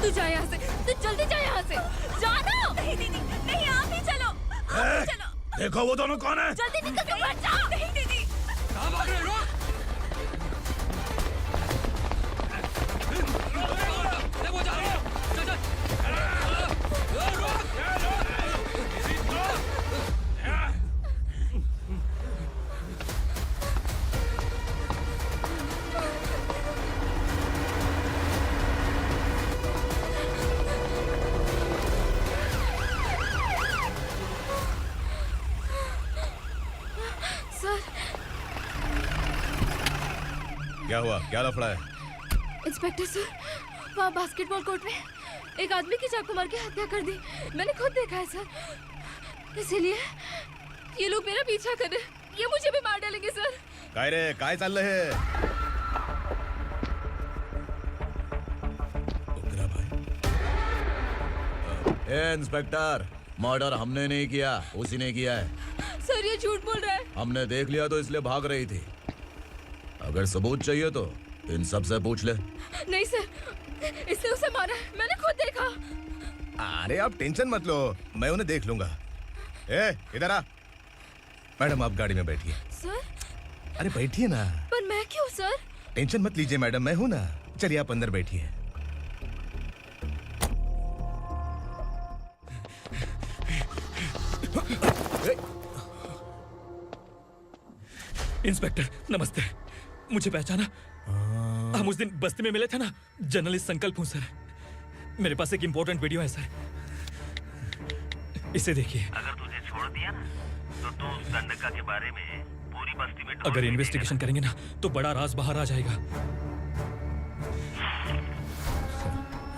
तू जा यहाँ से, तू जल्दी जा यहाँ से। जाना। नहीं दीदी, नहीं आप ही चलो। आप ही चलो। देखो वो दोनों कौन है? जल्दी निकल के मत जाओ। नहीं दीदी। कहाँ भाग रहे हो? सर। क्या हुआ? क्या लफड़ा है? इंस्पेक्टर सर, वहाँ बास्केटबॉल कोर्ट में एक आदमी की चाकू मार के हत्या कर दी। मैंने खुद देखा है सर, इसीलिए ये लोग मेरा पीछा कर रहे हैं। ये मुझे भी मार डालेंगे सर। काय रे, काय चाललंय हे? ए इंस्पेक्टर, मर्डर हमने नहीं किया, उसी ने किया है। सर ये झूठ बोल रहा है। हमने देख लिया तो इसलिए भाग रही थी। अगर सबूत चाहिए तो इन सब से पूछ ले। नहीं सर, इसने उसे मारा है, मैंने खुद देखा। अरे आप टेंशन मत लो, मैं उन्हें देख लूंगा। ए, इधर आ। मैडम आप गाड़ी में बैठिए। सर? अरे बैठिए ना। पर मैं क्यों सर? टेंशन मत लीजिए मैडम, मैं हूं ना। चलिए आप अंदर बैठिए। इंस्पेक्टर नमस्ते, मुझे पहचाना? हम उस दिन बस्ती में मिले थे ना। जर्नलिस्ट संकल्प हूं सर। मेरे पास एक इंपॉर्टेंट वीडियो है सर, इसे देखिए। अगर तुझे छोड़ दिया ना तो तू उस दंडका के बारे में पूरी बस्ती में अगर इन्वेस्टिगेशन करेंगे ना तो बड़ा राज बाहर आ जाएगा।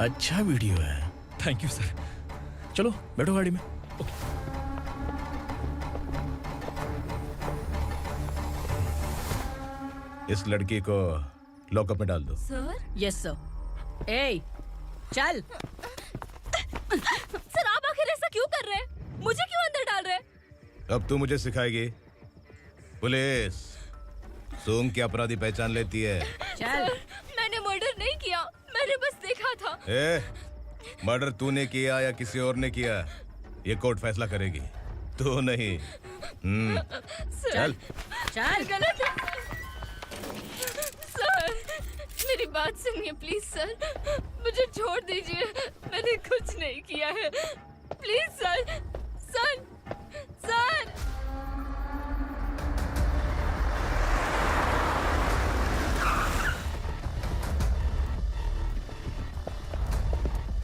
अच्छा वीडियो है। Thank you sir. चलो बैठो गाड़ी में। इस लड़की को लॉकअप में डाल दो। सर? Yes sir. ए, चल। सर आप आखिर ऐसा क्यों कर रहे हैं? मुझे क्यों अंदर डाल रहे हैं? अब तू मुझे सिखाएगी? पुलिस सूंघ के अपराधी पहचान लेती है। सर, मैंने मर्डर नहीं किया, मैंने बस देखा था। मर्डर तूने किया या किसी और ने किया, ये कोर्ट फैसला करेगी, तू नहीं। चल चल। गलत है सर, मेरी बात सुनिए प्लीज सर, मुझे छोड़ दीजिए, मैंने कुछ नहीं किया है, please sir. Sir sir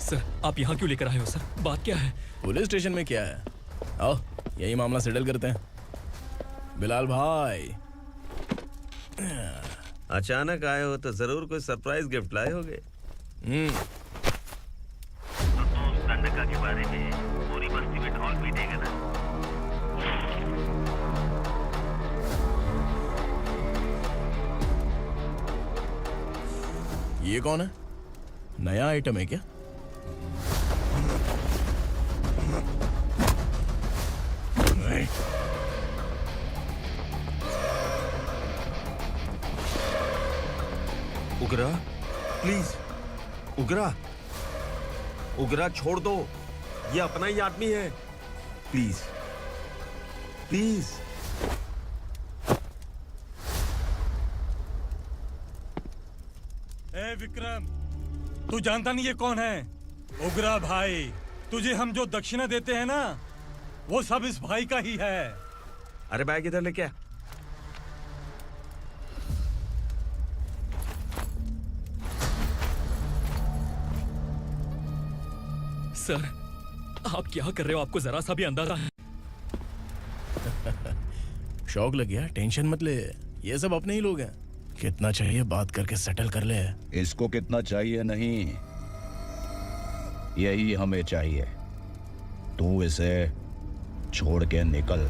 sir आप यहाँ क्यों लेकर आए हो सर? बात क्या है? पुलिस स्टेशन में क्या है? आओ यही मामला सेटल करते हैं। बिलाल भाई, अचानक आए हो तो जरूर कोई सरप्राइज गिफ्ट लाए होगे। गंडका के बारे में पूरी बस्ती में ढोल पीटेगा ना। ये कौन है? नया आइटम है क्या? नहीं। उगरा, प्लीज उगरा, उगरा छोड़ दो, ये अपना ही आदमी है। Please please. ए विक्रम, तू जानता नहीं ये कौन है? उगरा भाई। तुझे हम जो दक्षिणा देते हैं ना, वो सब इस भाई का ही है। अरे बैग इधर लेके आ। सर आप क्या कर रहे हो? आपको जरा सा भी अंदाजा है? शौक लग गया? टेंशन मत ले, ये सब अपने ही लोग हैं। कितना चाहिए बात करके सेटल कर ले। इसको कितना चाहिए नहीं, यही हमें चाहिए। तू इसे छोड़ के निकल।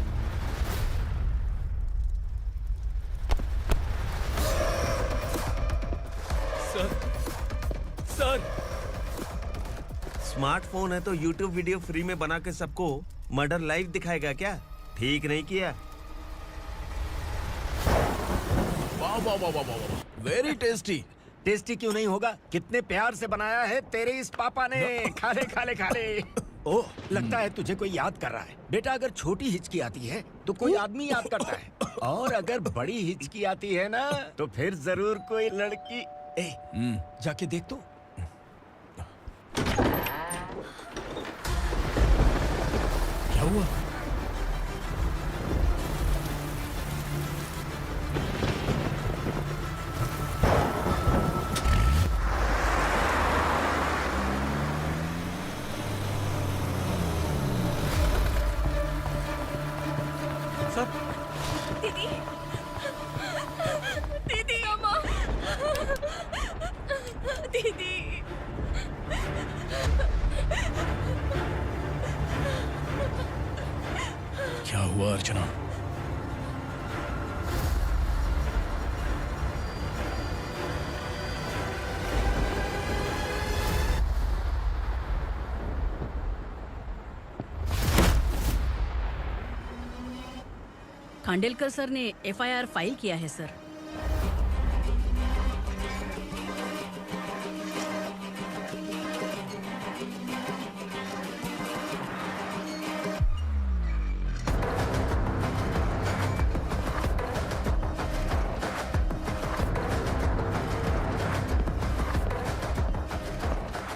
सर स्मार्टफोन है तो YouTube वीडियो फ्री में बना के सबको मर्डर लाइव दिखाएगा क्या? ठीक नहीं किया। वाह वाह वाह वाह वाह, वेरी टेस्टी। टेस्टी क्यों नहीं होगा? कितने प्यार से बनाया है तेरे इस पापा ने। खा ले खा ले खा ले। ओह, लगता है तुझे कोई याद कर रहा है। बेटा अगर छोटी हिचकी आती है तो कोई आदमी याद करता है, और अगर बड़ी हिचकी आती है ना तो फिर जरूर कोई लड़की। ए, जाके देख तो। क्या हुआ? दीदी, दीदी, अम्मा, दीदी। क्या हुआ अर्चना? खांडेलकर सर ने FIR फाइल किया है सर।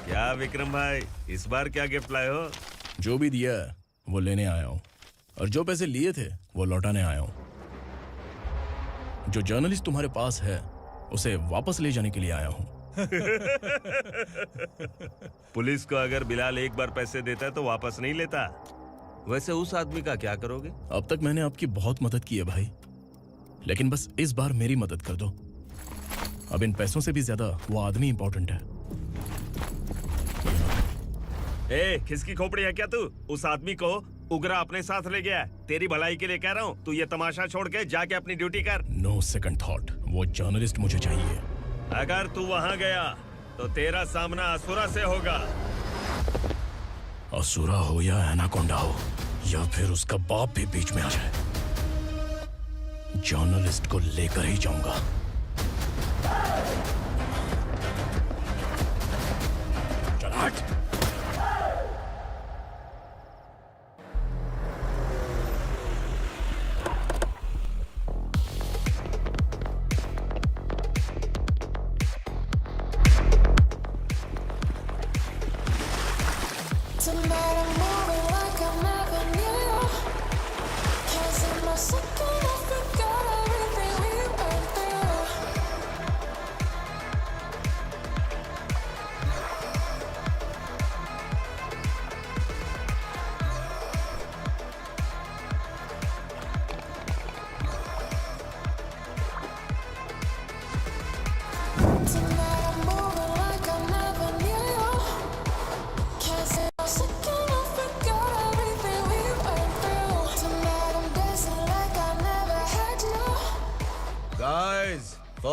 क्या विक्रम भाई, इस बार क्या गिफ्ट लाए हो? जो भी दिया है वो लेने आया हूँ, और जो पैसे लिए थे वो लौटाने आया हूँ। जो जर्नलिस्ट तुम्हारे पास है उसे वापस ले जाने के लिए आया हूँ। पुलिस को अगर बिलाल एक बार पैसे देता है तो वापस नहीं लेता। वैसे उस आदमी का क्या करोगे? अब तक मैंने आपकी बहुत मदद की है भाई, लेकिन बस इस बार मेरी मदद कर दो। अब इन पैसों से भी ज्यादा वो आदमी इंपॉर्टेंट है। ए, किसकी खोपड़ी है क्या तू? उस आदमी को उगरा अपने साथ ले गया। तेरी भलाई के लिए कह रहा हूँ, तू ये तमाशा छोड़ के जाके अपनी ड्यूटी कर। नो सेकंड थॉट, वो जर्नलिस्ट मुझे चाहिए। अगर तू वहाँ गया तो तेरा सामना असुरा से होगा। असुरा हो या एनाकोंडा हो, या फिर उसका बाप भी बीच में आ जाए, जर्नलिस्ट को लेकर ही जाऊंगा। चल हट।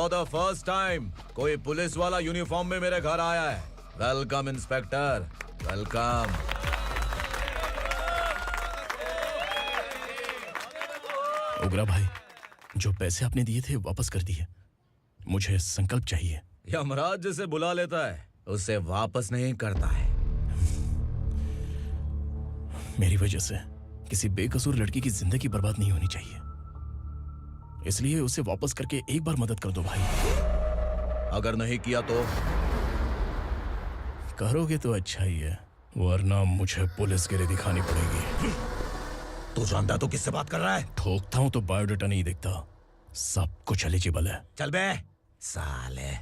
फॉर द फर्स्ट टाइम कोई पुलिस वाला यूनिफॉर्म में मेरे घर आया है। Welcome inspector, welcome. उग्रा भाई, जो पैसे आपने दिए थे वापस कर दिए। मुझे संकल्प चाहिए। यमराज जिसे बुला लेता है उसे वापस नहीं करता है। मेरी वजह से किसी बेकसूर लड़की की जिंदगी बर्बाद नहीं होनी चाहिए, इसलिए उसे वापस करके एक बार मदद कर दो भाई। अगर नहीं किया तो? करोगे तो अच्छा ही है, वरना मुझे पुलिसगिरी दिखानी पड़ेगी। तू जानता तो किससे बात कर रहा है? ठोकता हूं तो बायोडाटा नहीं दिखता, सब कुछ एलिजिबल है। चल बे साले।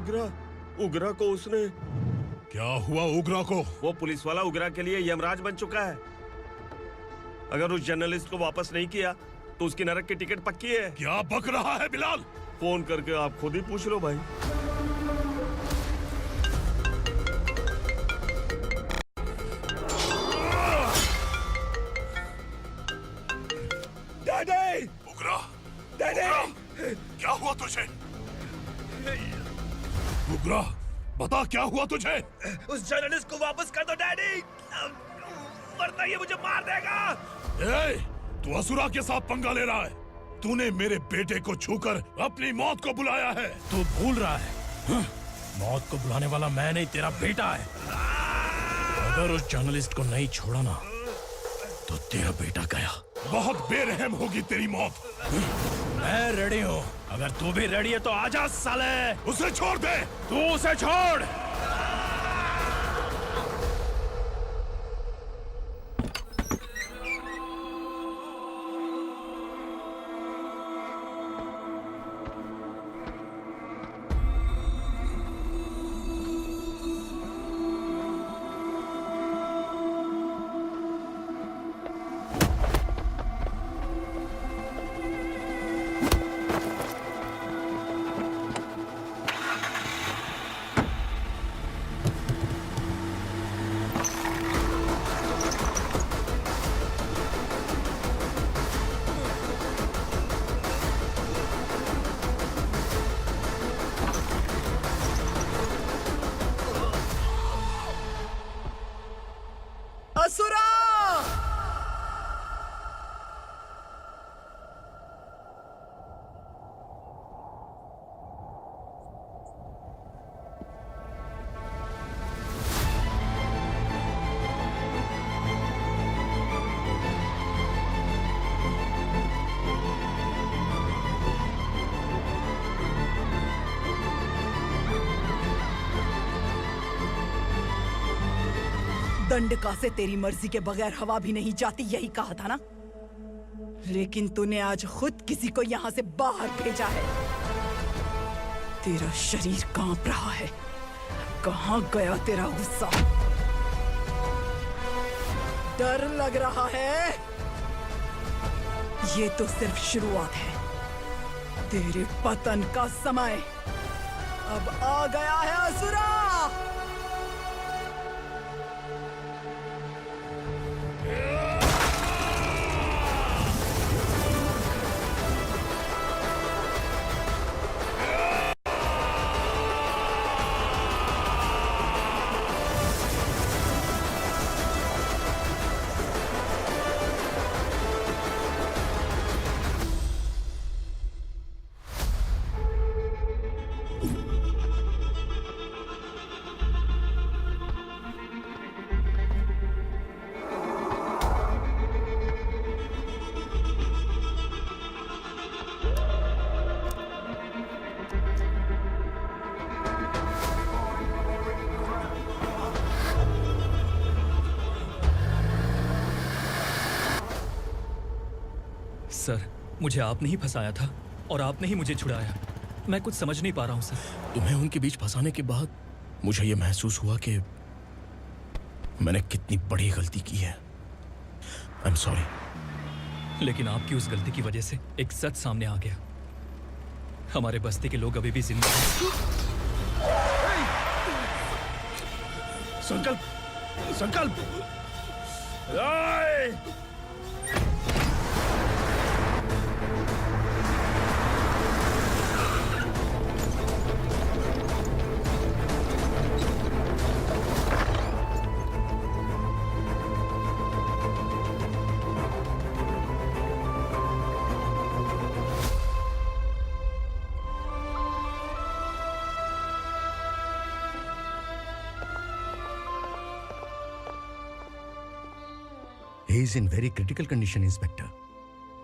उगरा को उसने। क्या हुआ उगरा को? वो पुलिस वाला उगरा के लिए यमराज बन चुका है। अगर उस जर्नलिस्ट को वापस नहीं किया तो उसकी नरक की टिकट पक्की है। क्या बक रहा है बिलाल? फोन करके आप खुद ही पूछ लो भाई। डैडी! उगरा! डैडी! क्या हुआ तुझे? उगरा, बता क्या हुआ तुझे? उस जर्नलिस्ट को वापस कर दो डैडी, वरना ये मुझे मार देगा। ए, तू असुरा के साथ पंगा ले रहा है। तूने मेरे बेटे को छूकर अपनी मौत को बुलाया है। तू भूल रहा है, मौत को बुलाने वाला मैं नहीं, तेरा बेटा है। अगर उस जर्नलिस्ट को नहीं छोड़ा ना तो तेरा बेटा गया। बहुत बेरहम होगी तेरी मौत। मैं रेडी हूँ, अगर तू भी रेडी है तो आजा साले। उसे छोड़ दे। तू उसे छोड़। असुरा! दंडका से तेरी मर्जी के बगैर हवा भी नहीं जाती, यही कहा था ना? लेकिन तूने आज खुद किसी को यहाँ से बाहर भेजा है। तेरा शरीर कांप रहा है। कहाँ गया तेरा गुस्सा? डर लग रहा है? ये तो सिर्फ शुरुआत है। तेरे पतन का समय अब आ गया है असुरा। सर, मुझे आपने ही फंसाया था और आपने ही मुझे छुड़ाया। मैं कुछ समझ नहीं पा रहा हूँ सर। तुम्हें उनके बीच फंसाने के बाद मुझे यह महसूस हुआ कि मैंने कितनी बड़ी गलती की है। I am sorry. लेकिन आपकी उस गलती की वजह से एक सच सामने आ गया। हमारे बस्ती के लोग अभी भी जिंदा हैं। संकल्प! संकल्प! He is in very critical condition, inspector.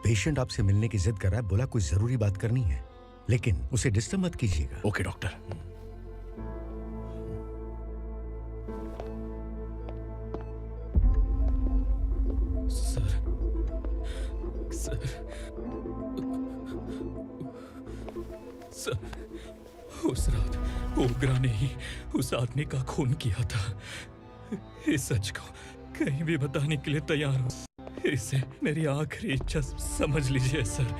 Patient आपसे मिलने की जिद कर रहा है, बोला कोई जरूरी बात करनी है, लेकिन उसे डिस्टर्ब मत कीजिएगा। Okay doctor. Sir, sir, sir, Ogra ने ही उस आदमी का खून किया था। इस सच को कहीं भी बताने के लिए तैयार हूँ। इसे मेरी आखिरी इच्छा समझ लीजिए सर।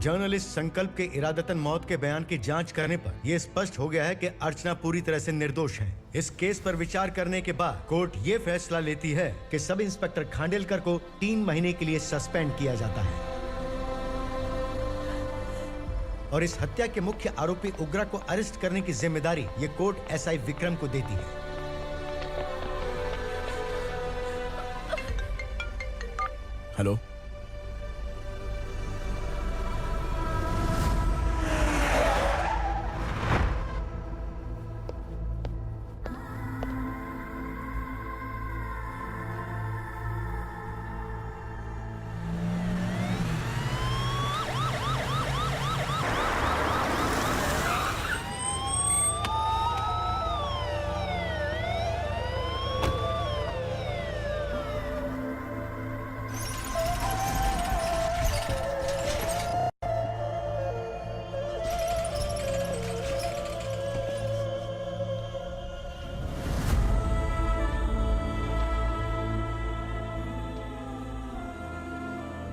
जर्नलिस्ट संकल्प के इरादतन मौत के बयान की जांच करने पर यह स्पष्ट हो गया है कि अर्चना पूरी तरह से निर्दोष है। इस केस पर विचार करने के बाद कोर्ट ये फैसला लेती है कि सब इंस्पेक्टर खांडेलकर को 3 महीने के लिए सस्पेंड किया जाता है और इस हत्या के मुख्य आरोपी उग्रा को अरेस्ट करने की जिम्मेदारी ये कोर्ट एसआई विक्रम को देती है। हेलो,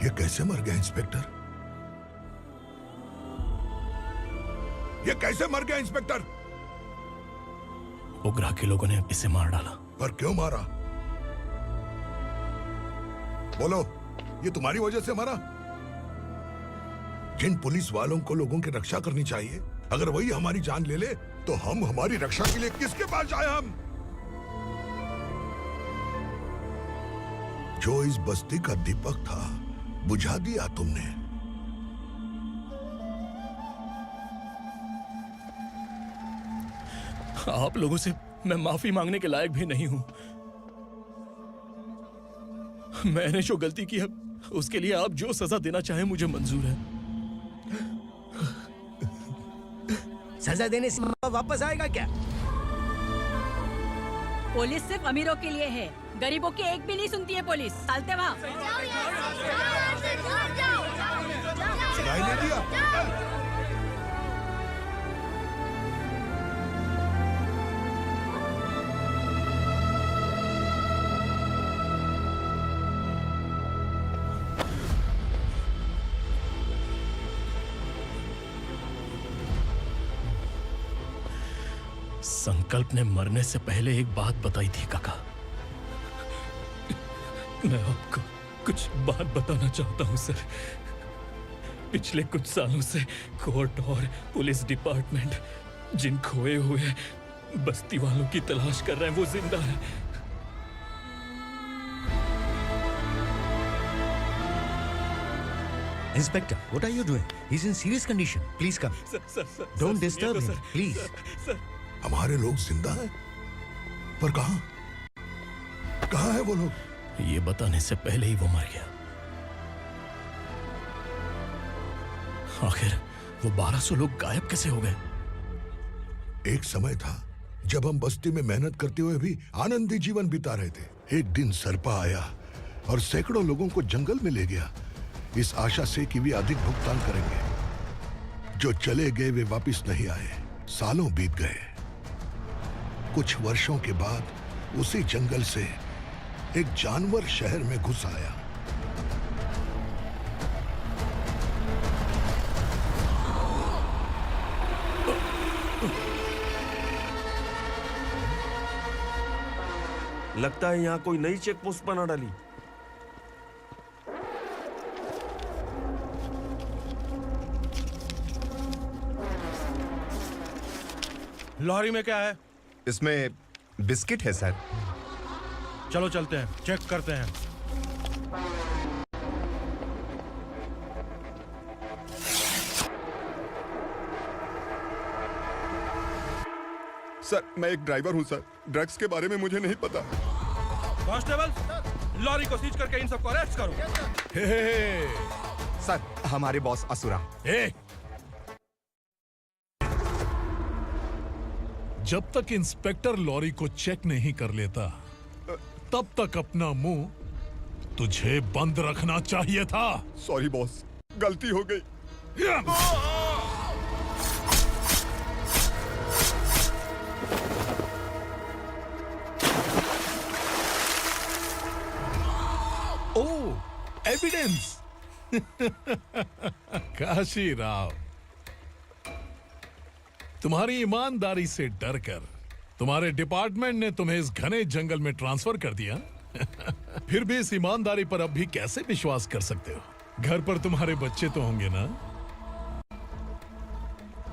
ये कैसे मर गया इंस्पेक्टर? ये कैसे मर गया इंस्पेक्टर? उग्रा के लोगों ने इसे मार डाला। पर क्यों मारा? बोलो, ये तुम्हारी वजह से मरा? जिन पुलिस वालों को लोगों की रक्षा करनी चाहिए, अगर वही हमारी जान ले ले तो हम हमारी रक्षा के लिए किसके पास जाए? हम जो इस बस्ती का दीपक था बुझा दिया तुमने। आप लोगों से मैं माफी मांगने के लायक भी नहीं हूं। मैंने जो गलती की है उसके लिए आप जो सजा देना चाहे मुझे मंजूर है। सजा देने से वापस आएगा क्या? पुलिस सिर्फ अमीरों के लिए है, गरीबों की एक भी नहीं सुनती है पुलिस। चलते वहाँ। सुनाई नहीं दिया? संकल्प ने मरने से पहले एक बात बताई थी काका। मैं आपको कुछ बात बताना चाहता हूं सर। पिछले कुछ सालों से कोर्ट और पुलिस डिपार्टमेंट जिन खोए हुए बस्ती वालों की तलाश कर रहे हैं वो जिंदा है। Inspector, what are you doing? He's in serious condition. Please come. Don't disturb him, please. हमारे लोग जिंदा हैं? पर कहां? कहां है वो लोग? ये बताने से पहले ही वो मर गया। आखिर वो 1200 लोग गायब कैसे हो गए? एक समय था जब हम बस्ती में मेहनत करते हुए भी आनंदी जीवन बिता रहे थे। एक दिन सरपा आया और सैकड़ों लोगों को जंगल में ले गया, इस आशा से कि वे अधिक भुगतान करेंगे। जो चले गए वे वापस नहीं आए। सालों बीत गए। कुछ वर्षों के बाद उसी जंगल से एक जानवर शहर में घुस आया। लगता है यहाँ कोई नई चेक पोस्ट बना डाली। लॉरी में क्या है? इसमें बिस्किट है सर। चलो चलते हैं, चेक करते हैं। सर, मैं एक ड्राइवर हूं सर। ड्रग्स के बारे में मुझे नहीं पता। कांस्टेबल, लॉरी को सीज करके इन सबको अरेस्ट करो। सर, हमारे बॉस असुरा। जब तक इंस्पेक्टर लॉरी को चेक नहीं कर लेता तब तक अपना मुंह तुझे बंद रखना चाहिए था। सॉरी बॉस, गलती हो गई। कॉन्फिडेंस। काशी राव, तुम्हारी ईमानदारी से डरकर तुम्हारे डिपार्टमेंट ने तुम्हें इस घने जंगल में ट्रांसफर कर दिया। फिर भी इस ईमानदारी पर अब भी कैसे विश्वास कर सकते हो? घर पर तुम्हारे बच्चे तो होंगे ना?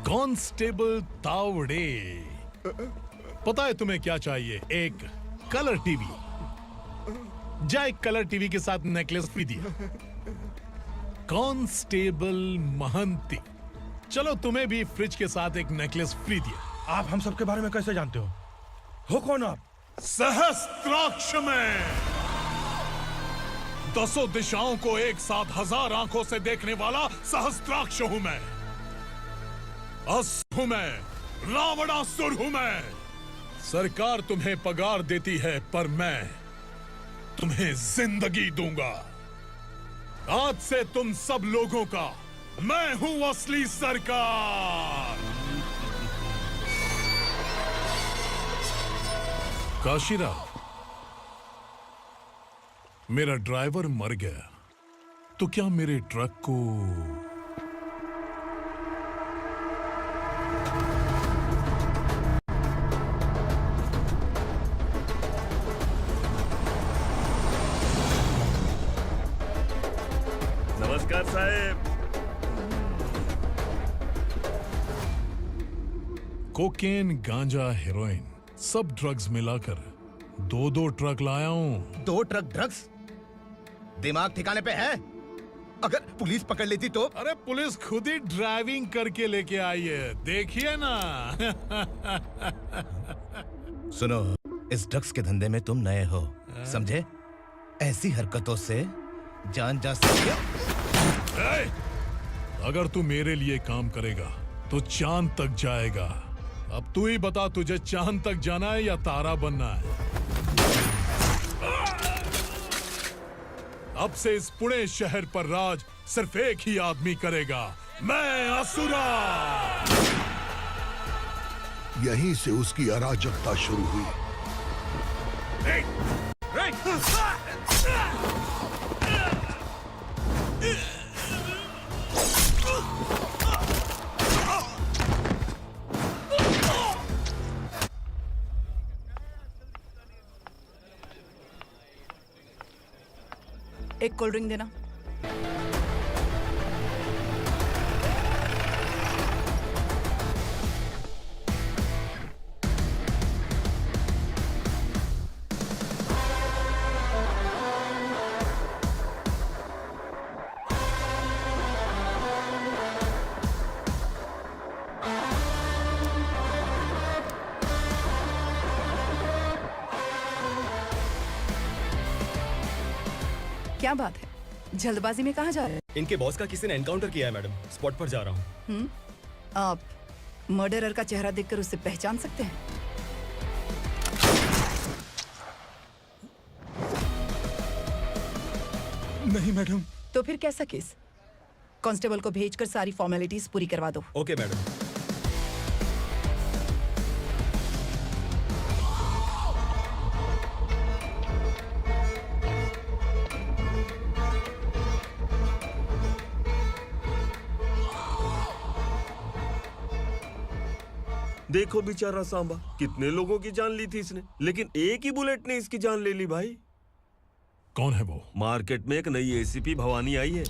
कांस्टेबल तावड़े, पता है तुम्हें क्या चाहिए? एक कलर टीवी। जा एक कलर टीवी के साथ नेकलेस भी दिया। कांस्टेबल महंती, चलो तुम्हें भी फ्रिज के साथ एक नेकलेस फ्री दिया। आप हम सबके बारे में कैसे जानते हो कौन आप? सहस्त्राक्ष में 10 दिशाओं को एक साथ 1000 आंखों से देखने वाला सहस्त्राक्ष हूं मैं। असुर हूं मैं, रावणासुर हूं मैं। सरकार तुम्हें पगार देती है, पर मैं तुम्हें जिंदगी दूंगा। आज से तुम सब लोगों का मैं हूं असली सरकार। काशीराव, मेरा ड्राइवर मर गया तो क्या मेरे ट्रक को नमस्कार साहब। कोकेन, गांजा, हेरोइन, सब ड्रग्स मिलाकर 2 ट्रक लाया हूं। 2 ट्रक ड्रग्स? दिमाग ठिकाने पे है? अगर पुलिस पकड़ लेती तो? अरे पुलिस खुद ही ड्राइविंग करके लेके आई है, देखिए ना। सुनो, इस ड्रग्स के धंधे में तुम नए हो, समझे? ऐसी हरकतों से जान जा सकती है। अगर तू मेरे लिए काम करेगा तो चांद तक जाएगा। अब तू ही बता, तुझे चांद तक जाना है या तारा बनना है? अब से इस पुणे शहर पर राज सिर्फ एक ही आदमी करेगा, मैं असुरा। यहीं से उसकी अराजकता शुरू हुई। एक कोल्ड ड्रिंक देना। क्या बात है, जल्दबाजी में कहाँ जा रहे हैं? इनके बॉस का किसी ने एनकाउंटर किया है मैडम, स्पॉट पर जा रहा हूँ। आप मर्डरर का चेहरा देखकर उसे पहचान सकते हैं? नहीं मैडम। तो फिर कैसा केस? कांस्टेबल को भेजकर सारी फॉर्मेलिटीज पूरी करवा दो। Okay madam. देखो बेचारा सांबा, कितने लोगों की जान ली थी इसने, लेकिन एक ही बुलेट ने इसकी जान ले ली भाई। कौन है वो? मार्केट में एक नई एसीपी भवानी आई है।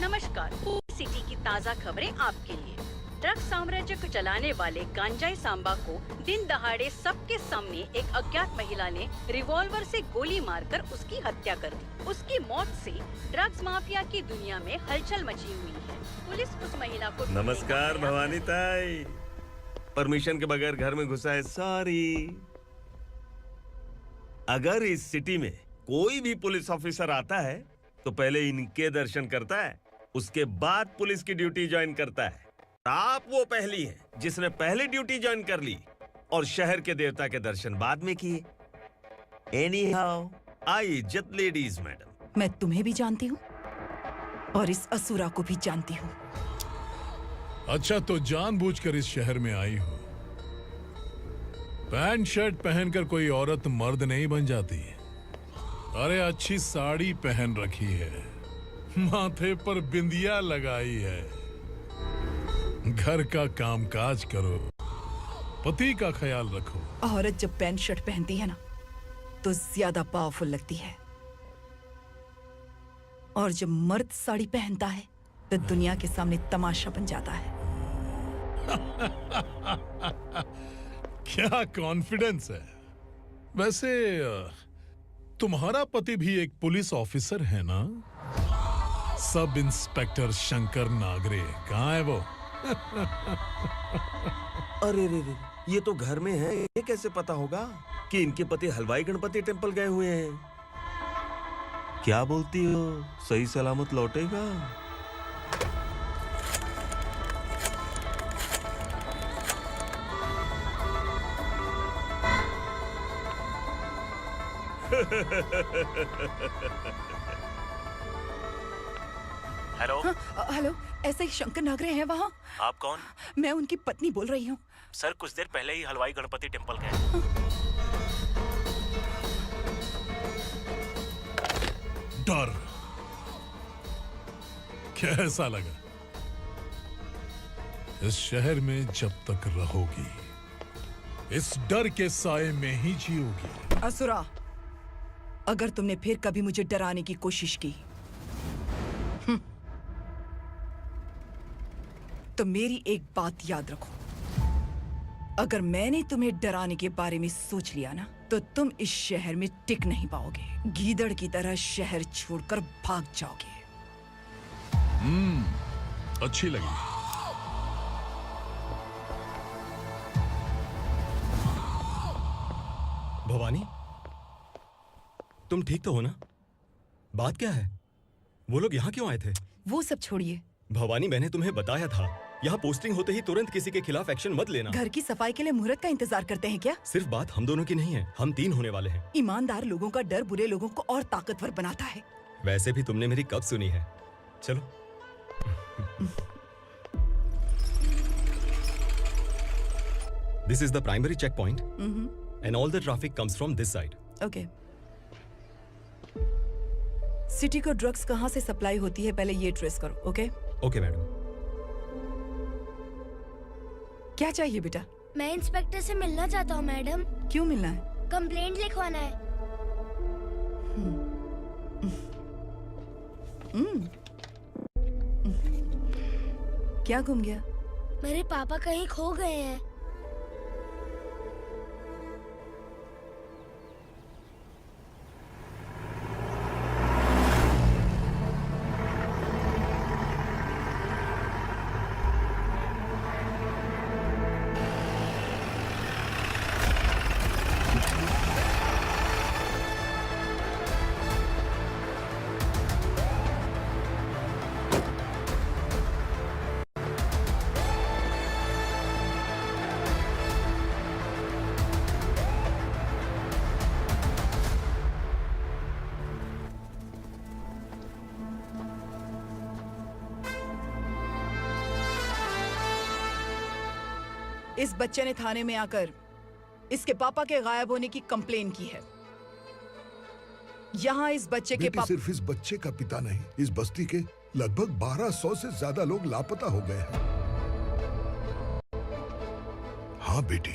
नमस्कार, सिटी की ताज़ा खबरें आपके लिए। ड्रग साम्राज्य को चलाने वाले गांजाई सांबा को दिन दहाड़े सबके सामने एक अज्ञात महिला ने रिवॉल्वर से गोली मारकर उसकी हत्या कर दी। उसकी मौत से ड्रग्स माफिया की दुनिया में हलचल मची हुई है। पुलिस उस महिला को नमस्कार भवानी ताई, परमिशन के बगैर घर में घुसा है, सॉरी। अगर इस सिटी में कोई भी पुलिस ऑफिसर आता है तो पहले इनके दर्शन करता है, उसके बाद पुलिस की ड्यूटी ज्वाइन करता है। आप वो पहली हैं जिसने पहले ड्यूटी ज्वाइन कर ली और शहर के देवता के दर्शन बाद में किए। एनीहाउ, आई इज्जत लेडीज मैडम। मैं तुम्हें भी जानती हूँ और इस असुरा को भी जानती हूँ। अच्छा, तो जानबूझकर इस शहर में आई हो। पैंट शर्ट पहनकर कोई औरत मर्द नहीं बन जाती। अरे अच्छी साड़ी पहन रखी है, माथे पर बिंदिया लगाई है, घर का कामकाज करो, पति का ख्याल रखो। औरत जब पैंट शर्ट पहनती है ना तो ज्यादा पावरफुल लगती है, और जब मर्द साड़ी पहनता है तो दुनिया के सामने तमाशा बन जाता है। क्या कॉन्फिडेंस है। वैसे तुम्हारा पति भी एक पुलिस ऑफिसर है ना? Sub inspector Shankar Nagare. कहाँ है वो? अरे रे रे, ये तो घर में है। ये कैसे पता होगा कि इनके पति हलवाई गणपति टेम्पल गए हुए हैं? क्या बोलती हो, सही सलामत लौटेगा? हेलो। हेलो, ऐसे ही शंकर नागरे हैं वहाँ? आप कौन? मैं उनकी पत्नी बोल रही हूँ। सर कुछ देर पहले ही हलवाई गणपति टेम्पल गए। डर कैसा लगा? इस शहर में जब तक रहोगी इस डर के साए में ही जियोगी। असुरा, अगर तुमने फिर कभी मुझे डराने की कोशिश की तो मेरी एक बात याद रखो। अगर मैंने तुम्हें डराने के बारे में सोच लिया ना तो तुम इस शहर में टिक नहीं पाओगे। गीदड़ की तरह शहर छोड़कर भाग जाओगे। अच्छी लगी। भवानी, तुम ठीक तो हो ना? बात क्या है? वो लोग यहाँ क्यों आए थे? वो सब छोड़िए। भवानी, मैंने तुम्हें बताया था यहाँ पोस्टिंग होते ही तुरंत किसी के खिलाफ एक्शन मत लेना। घर की सफाई के लिए मुहूर्त का इंतजार करते हैं क्या? सिर्फ बात हम दोनों की नहीं है, हम 3 होने वाले हैं। ईमानदार लोगों का डर बुरे लोगों को और ताकतवर बनाता है। वैसे भी तुमने मेरी कब सुनी है। चलो। This is the primary checkpoint and all the traffic comes from this side. Okay. City को ड्रग्स कहाँ से सप्लाई होती है पहले ये ट्रेस करो। ओके? Okay madam. क्या चाहिए बेटा? मैं इंस्पेक्टर से मिलना चाहता हूँ मैडम। क्यों मिलना है? कंप्लेंट लिखवाना है। क्या गुम गया? मेरे पापा कहीं खो गए हैं। इस बच्चे ने थाने में आकर इसके पापा के गायब होने की कंप्लेन की है। यहाँ इस बच्चे के पापा सिर्फ इस बच्चे का पिता नहीं, इस बस्ती के लगभग 1200 से ज्यादा लोग लापता हो गए हैं। हाँ बेटी,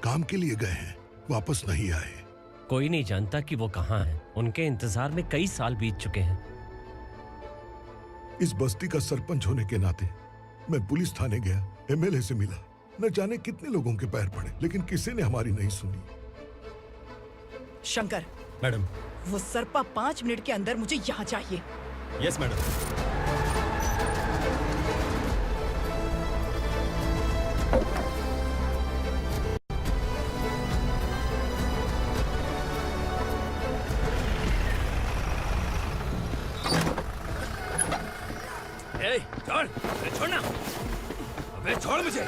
काम के लिए गए हैं, वापस नहीं आए। कोई नहीं जानता कि वो कहाँ हैं। उनके इंतजार में कई साल बीत चुके हैं। इस बस्ती का सरपंच होने के नाते मैं पुलिस थाने गया, एमएलए से मिला, न जाने कितने लोगों के पैर पड़े, लेकिन किसी ने हमारी नहीं सुनी। शंकर। मैडम। वो सरपा 5 मिनट के अंदर मुझे यहाँ चाहिए। Yes madam. छोड़, छोड़ना, अबे छोड़ मुझे।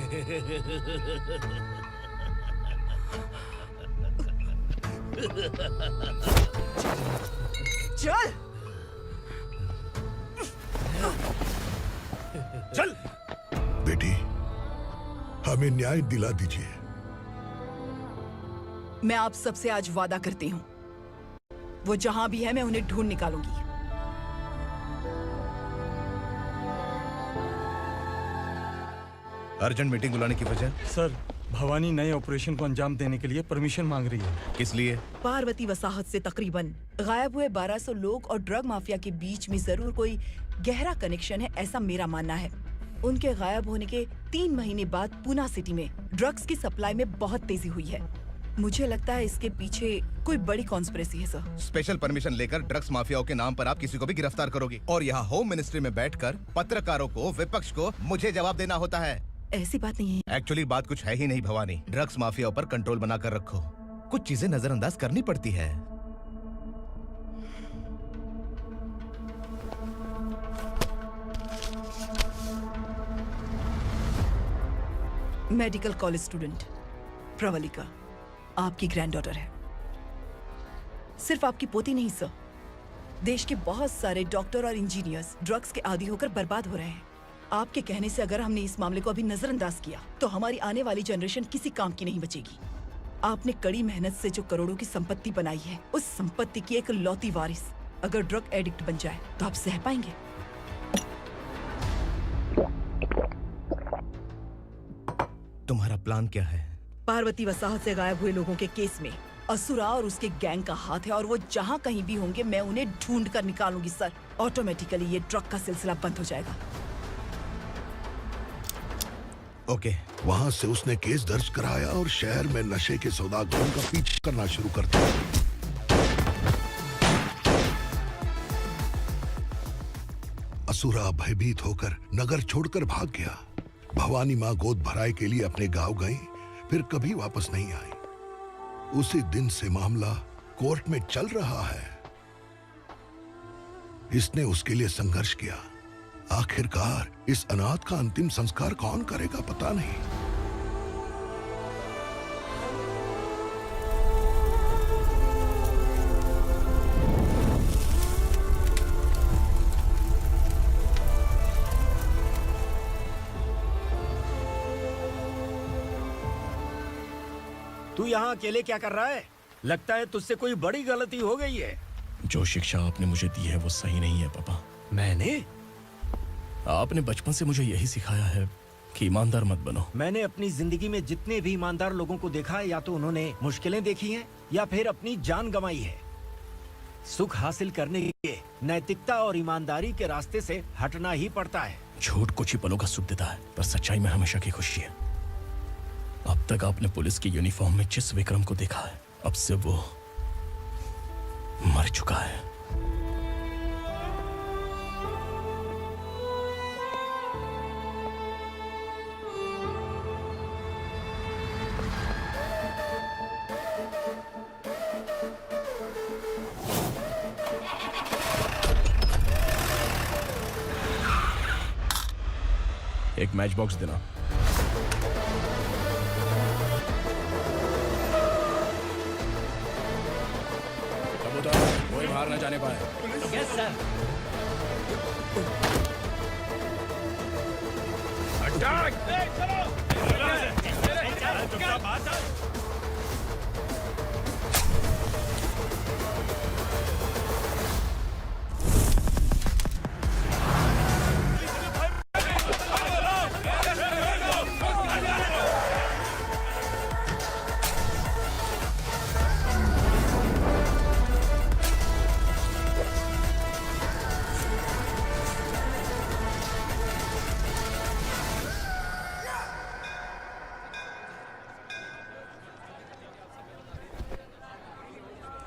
चल चल बेटी, हमें न्याय दिला दीजिए। मैं आप सबसे आज वादा करती हूँ, वो जहां भी है मैं उन्हें ढूंढ निकालूंगी। अर्जेंट मीटिंग बुलाने की वजह? सर, भवानी नए ऑपरेशन को अंजाम देने के लिए परमिशन मांग रही है। किस लिए? पार्वती वसाहत से तकरीबन गायब हुए 1200 लोग और ड्रग माफिया के बीच में जरूर कोई गहरा कनेक्शन है, ऐसा मेरा मानना है। उनके गायब होने के 3 महीने बाद पूना सिटी में ड्रग्स की सप्लाई में बहुत तेजी हुई है। मुझे लगता है इसके पीछे कोई बड़ी कॉन्स्पिरेसी है सर। स्पेशल परमिशन लेकर ड्रग्स माफियाओं के नाम पर आप किसी को भी गिरफ्तार करोगे और यहाँ होम मिनिस्ट्री में बैठकर पत्रकारों को, विपक्ष को मुझे जवाब देना होता है। ऐसी बात नहीं है। एक्चुअली बात कुछ है ही नहीं भवानी। ड्रग्स माफियाओं पर कंट्रोल बनाकर रखो, कुछ चीजें नजरअंदाज करनी पड़ती है। मेडिकल कॉलेज स्टूडेंट प्रवलिका आपकी ग्रैंडडॉटर है। सिर्फ आपकी पोती नहीं सर, देश के बहुत सारे डॉक्टर और इंजीनियर्स ड्रग्स के आदी होकर बर्बाद हो रहे हैं। आपके कहने से अगर हमने इस मामले को अभी नजरअंदाज किया तो हमारी आने वाली जनरेशन किसी काम की नहीं बचेगी। आपने कड़ी मेहनत से जो करोड़ों की संपत्ति बनाई है, उस संपत्ति की एक लौती वारिस अगर ड्रग एडिक्ट बन जाए तो आप सह पाएंगे? तुम्हारा प्लान क्या है? पार्वती वसाहत से गायब हुए लोगों के केस में असुरा और उसके गैंग का हाथ है और वो जहाँ कहीं भी होंगे मैं उन्हें ढूंढ कर निकालूंगी सर। ऑटोमेटिकली ये ड्रग का सिलसिला बंद हो जाएगा। ओके। वहाँ से उसने केस दर्ज कराया और शहर में नशे के सौदागरों का पीछा करना शुरू कर दिया। असुरा भयभीत होकर नगर छोड़कर भाग गया। भवानी माँ गोद भराई के लिए अपने गांव गई, फिर कभी वापस नहीं आई। उसी दिन से मामला कोर्ट में चल रहा है। इसने उसके लिए संघर्ष किया। आखिरकार इस अनाथ का अंतिम संस्कार कौन करेगा पता नहीं। तू यहाँ अकेले क्या कर रहा है? लगता है तुझसे कोई बड़ी गलती हो गई है। जो शिक्षा आपने मुझे दी है वो सही नहीं है पापा। मैंने? आपने बचपन से मुझे यही सिखाया है कि ईमानदार मत बनो। मैंने अपनी जिंदगी में जितने भी ईमानदार लोगों को देखा है, या तो उन्होंने मुश्किलें देखी हैं या फिर अपनी जान गंवाई है। सुख हासिल करने के लिए नैतिकता और ईमानदारी के रास्ते से हटना ही पड़ता है। झूठ कुछ ही पलों का सुख देता है, पर सच्चाई में हमेशा की खुशी है। अब तक आपने पुलिस की यूनिफॉर्म में जिस विक्रम को देखा है, अब से वो मर चुका है। एक मैच बॉक्स देना। कबूतर, कोई बाहर न जाने पाए। Yes sir. अटैक!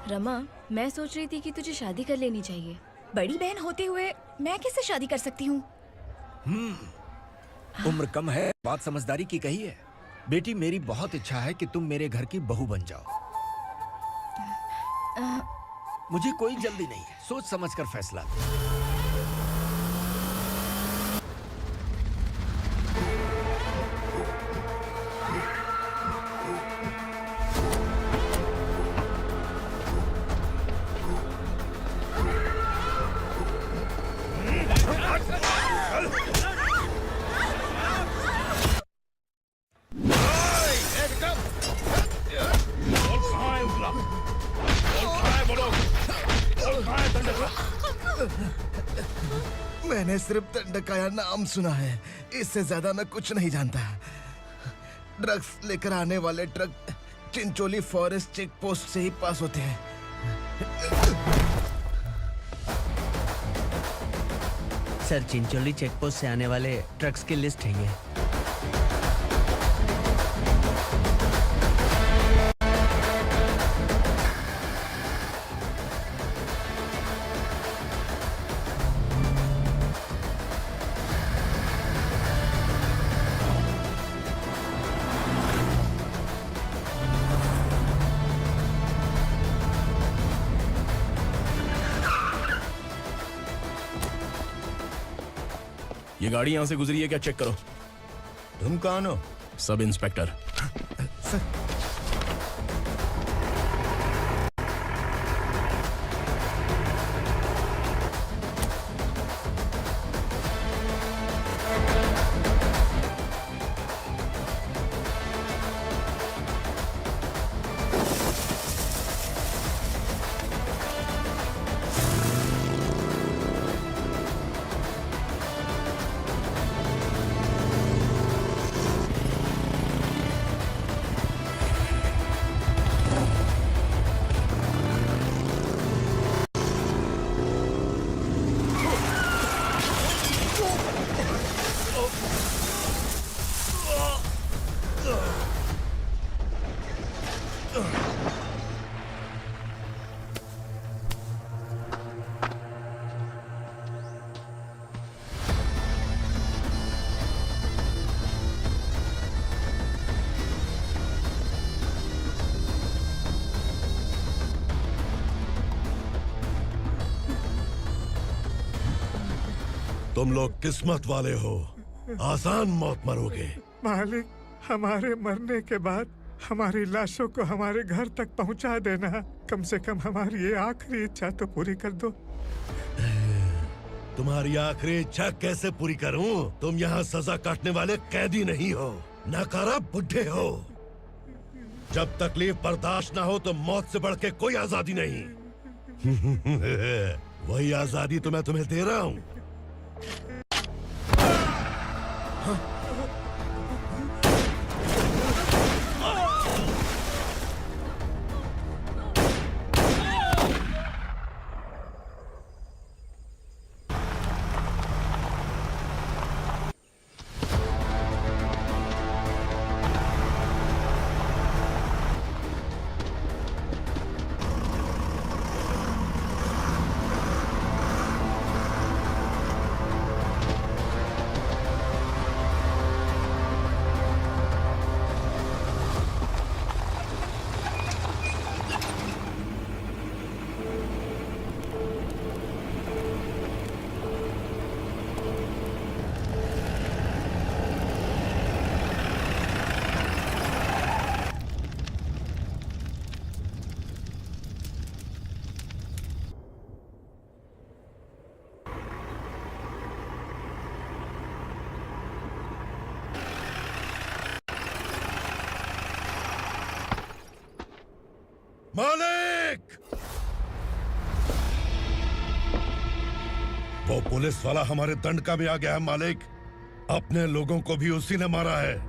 रमा, मैं सोच रही थी कि तुझे शादी कर लेनी चाहिए। बड़ी बहन होते हुए मैं कैसे शादी कर सकती हूँ? उम्र कम है, बात समझदारी की कही है। बेटी, मेरी बहुत इच्छा है कि तुम मेरे घर की बहू बन जाओ। मुझे कोई जल्दी नहीं है, सोच समझ कर फैसला। मैंने सिर्फ दंडकाया नाम सुना है, इससे ज्यादा मैं कुछ नहीं जानता। ड्रग्स लेकर आने वाले truck Chincholi forest check post से ही पास होते हैं। सर, चिंचोली चेक पोस्ट से आने वाले ट्रक्स की लिस्ट है ये। ये गाड़ी यहां से गुजरी है क्या, चेक करो। तुम कौन हो? Sub inspector. तुम लोग किस्मत वाले हो, आसान मौत मरोगे। मालिक, हमारे मरने के बाद हमारी लाशों को हमारे घर तक पहुंचा देना। कम से कम हमारी ये आखिरी इच्छा तो पूरी कर दो। तुम्हारी आखिरी इच्छा कैसे पूरी करूं? तुम यहाँ सजा काटने वाले कैदी नहीं हो, नकारा बुढ़े हो। जब तकलीफ बर्दाश्त ना हो तो मौत से बढ़ के कोई आजादी नहीं। वही आजादी तो मैं तुम्हें दे रहा हूँ। मालिक! वो पुलिस वाला हमारे दंडका में आ गया है मालिक। अपने लोगों को भी उसी ने मारा है।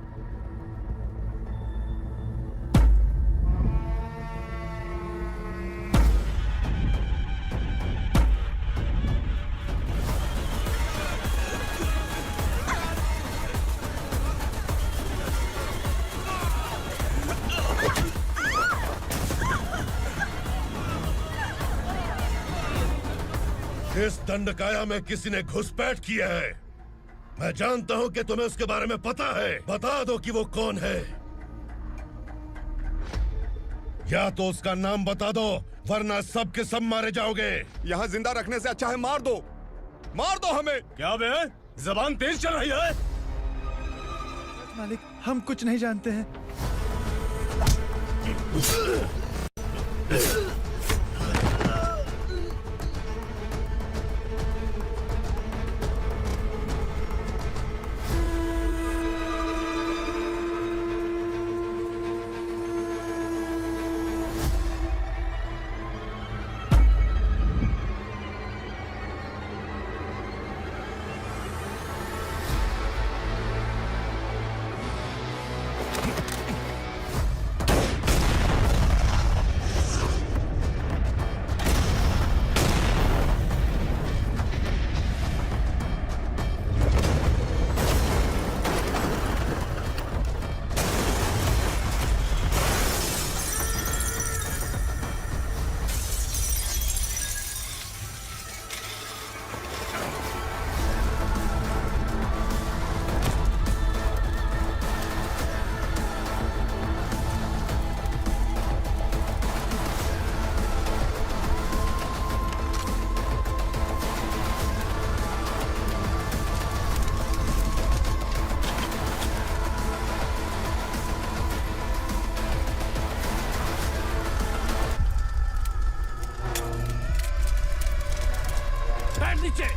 इस दंडकाया में किसी ने घुसपैठ किया है। मैं जानता हूं कि तुम्हें उसके बारे में पता है। बता दो कि वो कौन है। या तो उसका नाम बता दो, वरना सब के सब मारे जाओगे। यहाँ जिंदा रखने से अच्छा है मार दो हमें। क्या बे? जबान तेज चल रही है। मालिक, हम कुछ नहीं जानते हैं। बैठ नीचे।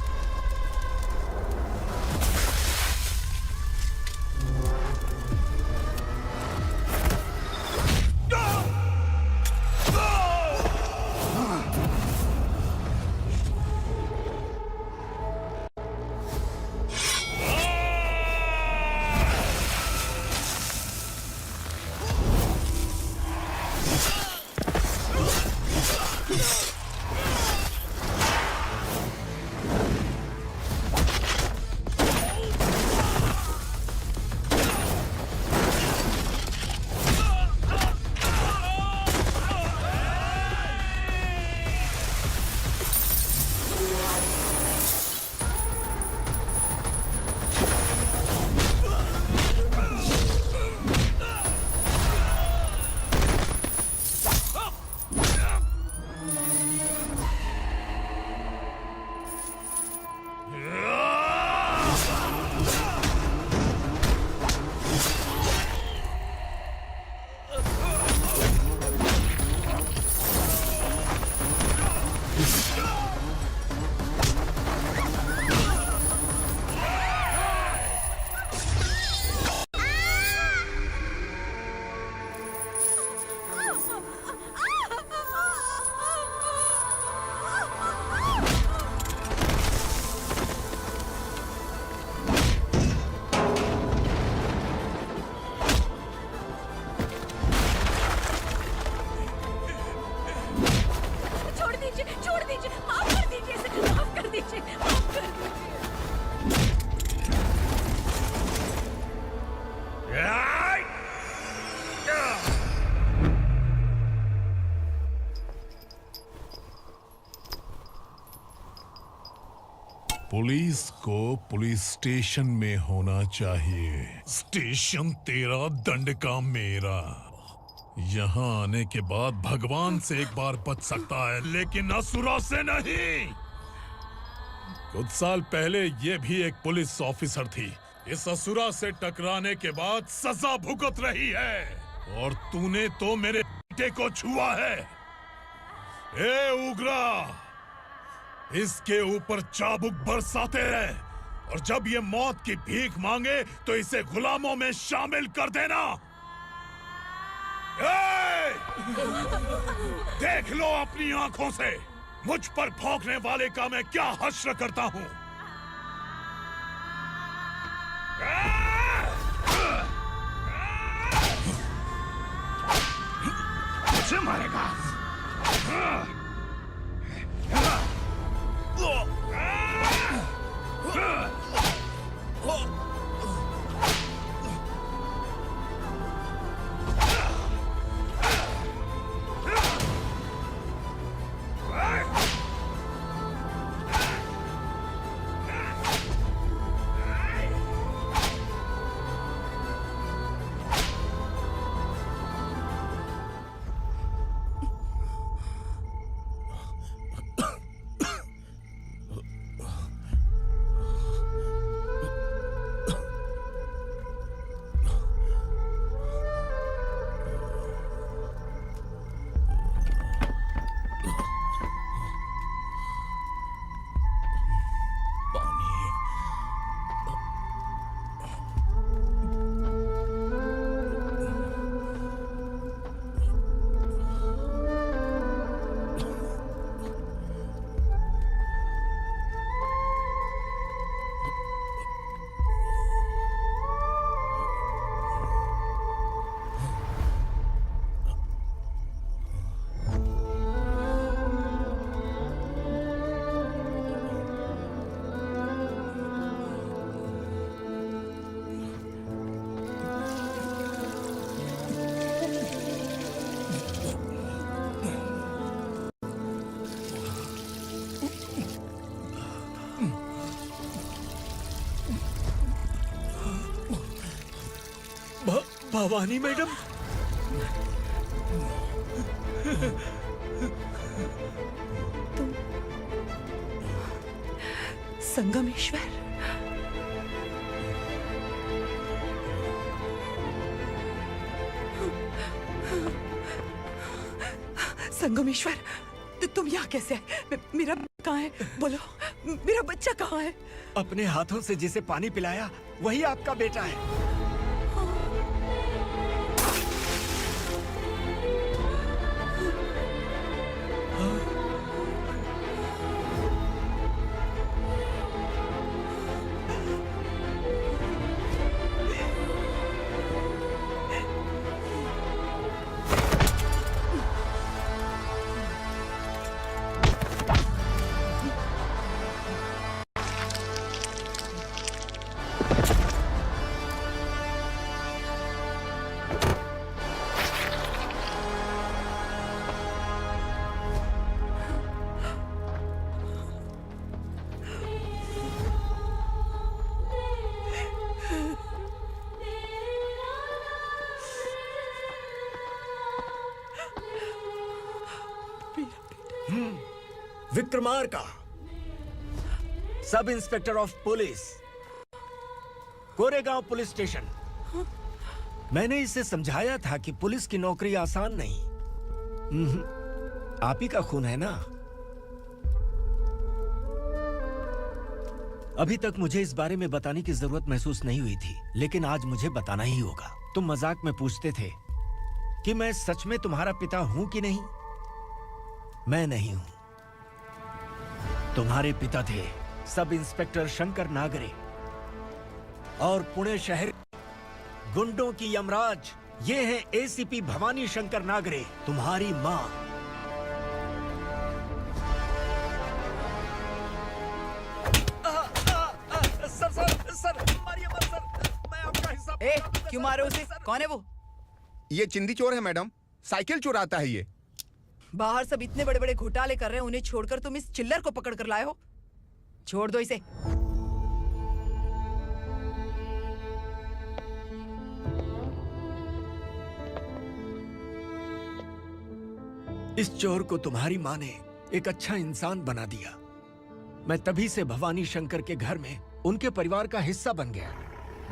पुलिस को पुलिस स्टेशन में होना चाहिए। स्टेशन तेरा, दंड का मेरा। यहाँ आने के बाद भगवान से एक बार बच सकता है, लेकिन असुरा से नहीं। कुछ साल पहले ये भी एक पुलिस ऑफिसर थी। इस असुरा से टकराने के बाद सजा भुगत रही है, और तूने तो मेरे बेटे को छुआ है। ए उग्रा, इसके ऊपर चाबुक बरसाते हैं, और जब ये मौत की भीख मांगे तो इसे गुलामों में शामिल कर देना। देख लो अपनी आंखों से मुझ पर भौंकने वाले का मैं क्या हश्र करता हूं। मुझे मारेगा। भवानी मैडम, संगमेश्वर, संगमेश्वर, तुम यहाँ कैसे आए? मेरा कहाँ है? बोलो, मेरा बच्चा कहाँ है? अपने हाथों से जिसे पानी पिलाया वही आपका बेटा है। Vikramarka, sub inspector of police, Koregaon police station. मैंने इसे समझाया था कि पुलिस की नौकरी आसान नहीं। आप ही का खून है ना। अभी तक मुझे इस बारे में बताने की जरूरत महसूस नहीं हुई थी, लेकिन आज मुझे बताना ही होगा। तुम मजाक में पूछते थे कि मैं सच में तुम्हारा पिता हूं कि नहीं। मैं नहीं हूं। तुम्हारे पिता थे सब इंस्पेक्टर शंकर नागरे, और पुणे शहर गुंडों की यमराज ये है एसीपी भवानी शंकर नागरे, तुम्हारी मां। सर, मारिए मत सर, मैं आपका हिस्सा। क्यों मारे उसे? कौन है वो? ये चिंदी चोर है मैडम, साइकिल चुराता है ये। बाहर सब इतने बड़े बड़े घोटाले कर रहे हैं, उन्हें छोड़कर तुम इस चिल्लर को पकड़ कर लाए हो। छोड़ दो इसे। इस चोर को तुम्हारी माँ ने एक अच्छा इंसान बना दिया। मैं तभी से भवानी शंकर के घर में उनके परिवार का हिस्सा बन गया।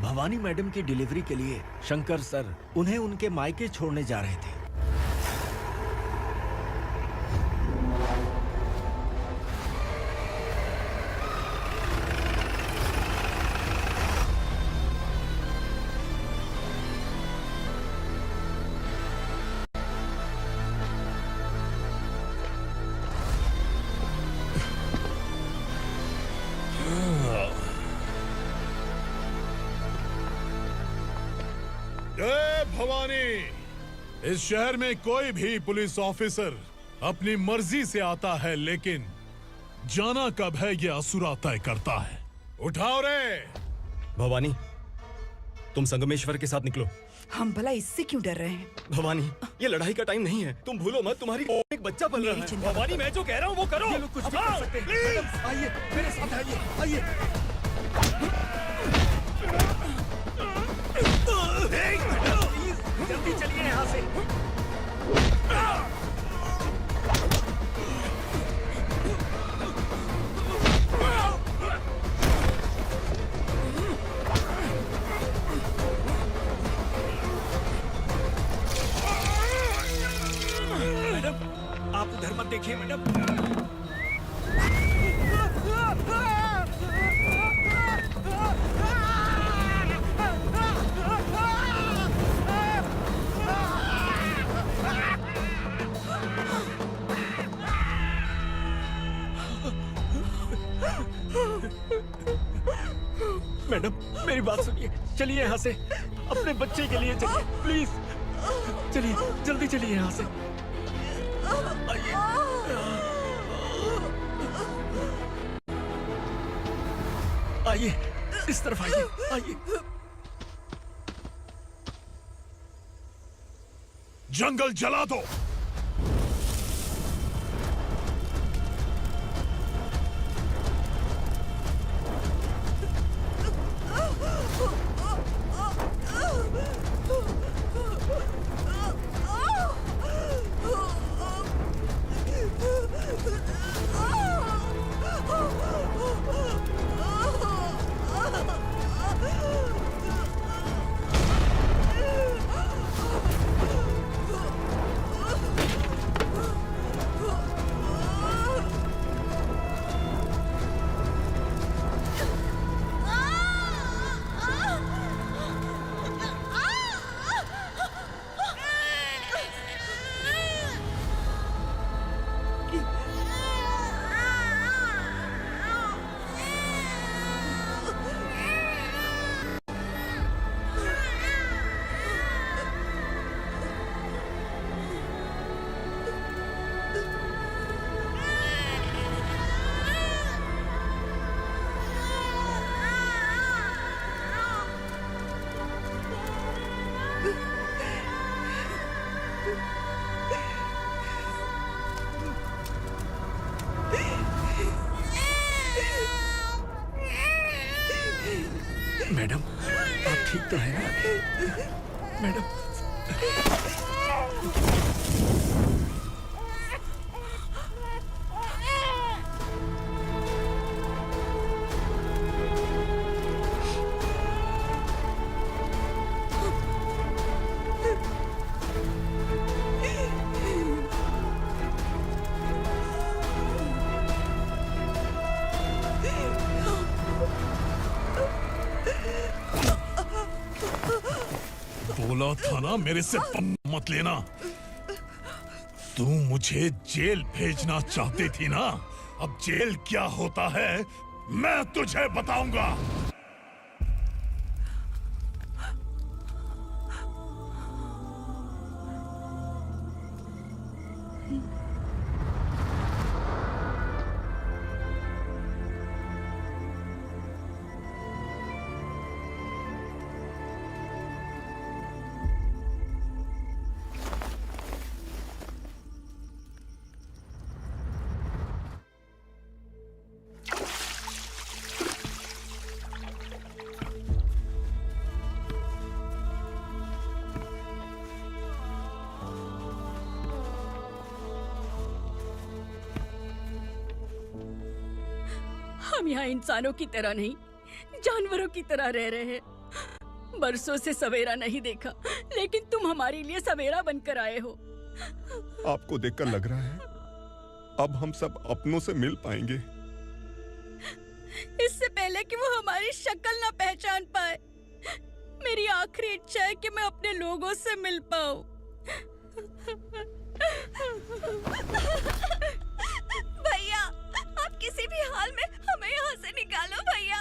भवानी मैडम की डिलीवरी के लिए शंकर सर उन्हें उनके मायके छोड़ने जा रहे थे। जय भवानी। इस शहर में कोई भी पुलिस ऑफिसर अपनी मर्जी से आता है, लेकिन जाना कब है ये असुरा तय करता है। उठाओ रे। भवानी, तुम संगमेश्वर के साथ निकलो। हम भला इससे क्यों डर रहे हैं? भवानी, ये लड़ाई का टाइम नहीं है। तुम भूलो मत, तुम्हारी एक बच्चा पल रहा है। भवानी, मैं जो कह रहा हूँ वो करो। ये लोग कुछ भी कर सकते हैं। मैडम, आइए मेरे साथ आइए, आइए। जल्दी चलिए यहाँ से। मैडम, आप उधर मत देखिए मैडम। मैडम, मेरी बात सुनिए, चलिए यहाँ से। अपने बच्चे के लिए चलिए, प्लीज चलिए, जल्दी चलिए यहाँ से। आइए। आइए, इस तरफ आइए, आइए। जंगल जला दो। बोला था ना मेरे से मत लेना। तू मुझे जेल भेजना चाहती थी ना, अब जेल क्या होता है मैं तुझे बताऊंगा। हम यहाँ इंसानों की तरह नहीं, जानवरों की तरह रह रहे हैं। बरसों से सवेरा नहीं देखा, लेकिन तुम हमारे लिए सवेरा बनकर आए हो। आपको देखकर लग रहा है अब हम सब अपनों से मिल पाएंगे। इससे पहले कि वो हमारी शक्ल ना पहचान पाए, मेरी आखिरी इच्छा है कि मैं अपने लोगों से मिल पाऊं। भैया, आप किसी भी हाल में हमें यहाँ से निकालो भैया।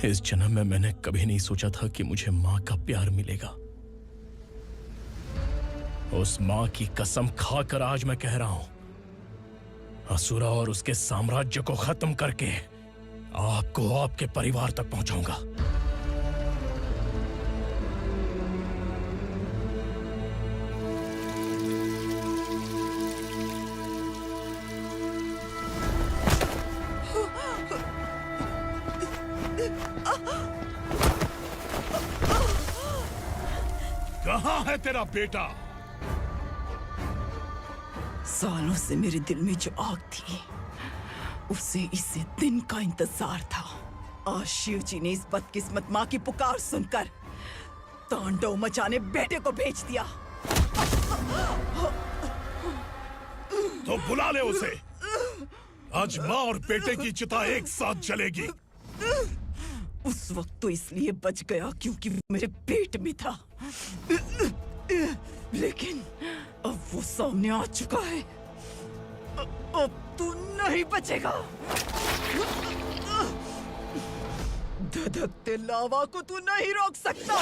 इस जन्म में मैंने कभी नहीं सोचा था कि मुझे माँ का प्यार मिलेगा। उस माँ की कसम खाकर आज मैं कह रहा हूं, असुरा और उसके साम्राज्य को खत्म करके आपको आपके परिवार तक पहुंचाऊंगा। कहाँ है तेरा बेटा? सालों से मेरे दिल में जो आग थी, उसे इसी दिन का इंतजार था। आज शिव जी ने इस बदकिस्मत माँ की पुकार सुनकर तांडव मचाने बेटे को भेज दिया। तो बुला ले उसे। आज माँ और बेटे की चिता एक साथ जलेगी। उस वक्त तो इसलिए बच गया क्योंकि वो मेरे पेट में था, लेकिन अब वो सामने आ चुका है। अब तू नहीं बचेगा। धधकते लावा को तू नहीं रोक सकता।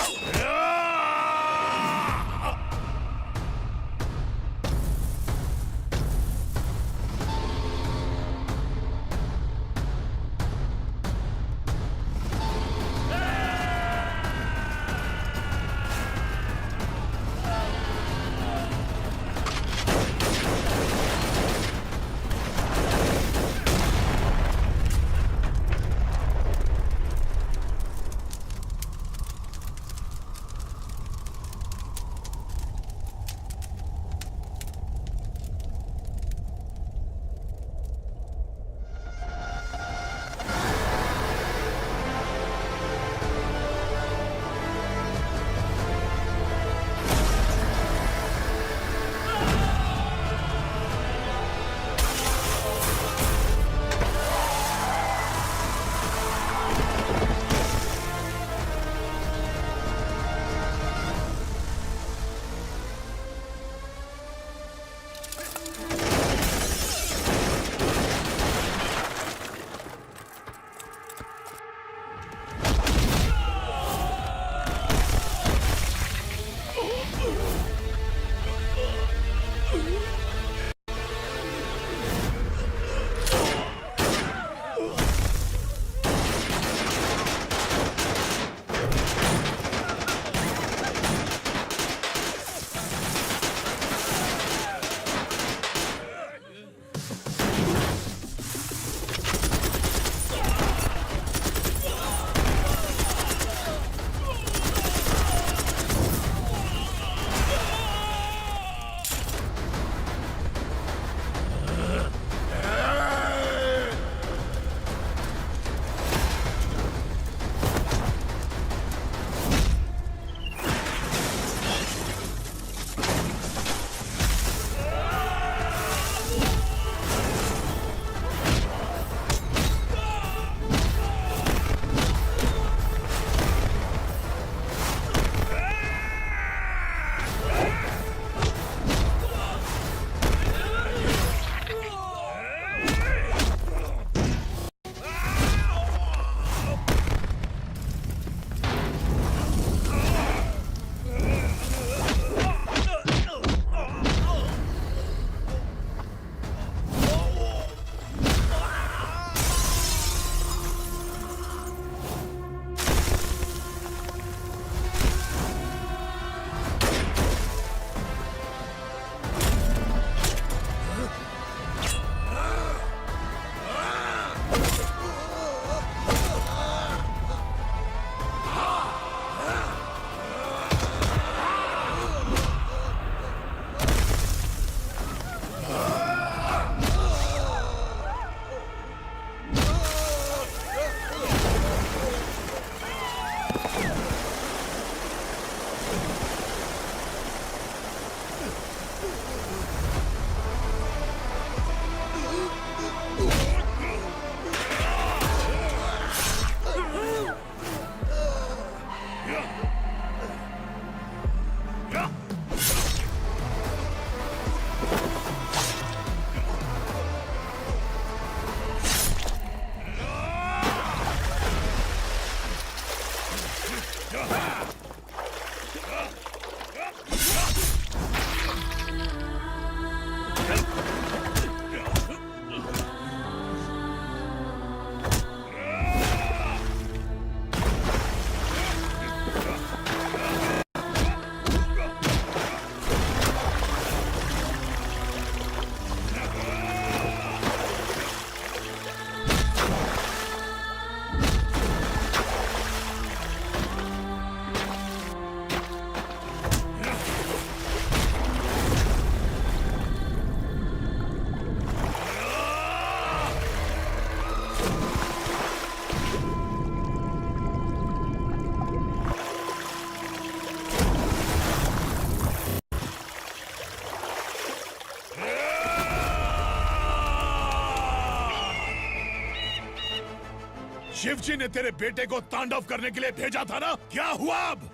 शिवजी ने तेरे बेटे को तांडव करने के लिए भेजा था ना, क्या हुआ अब?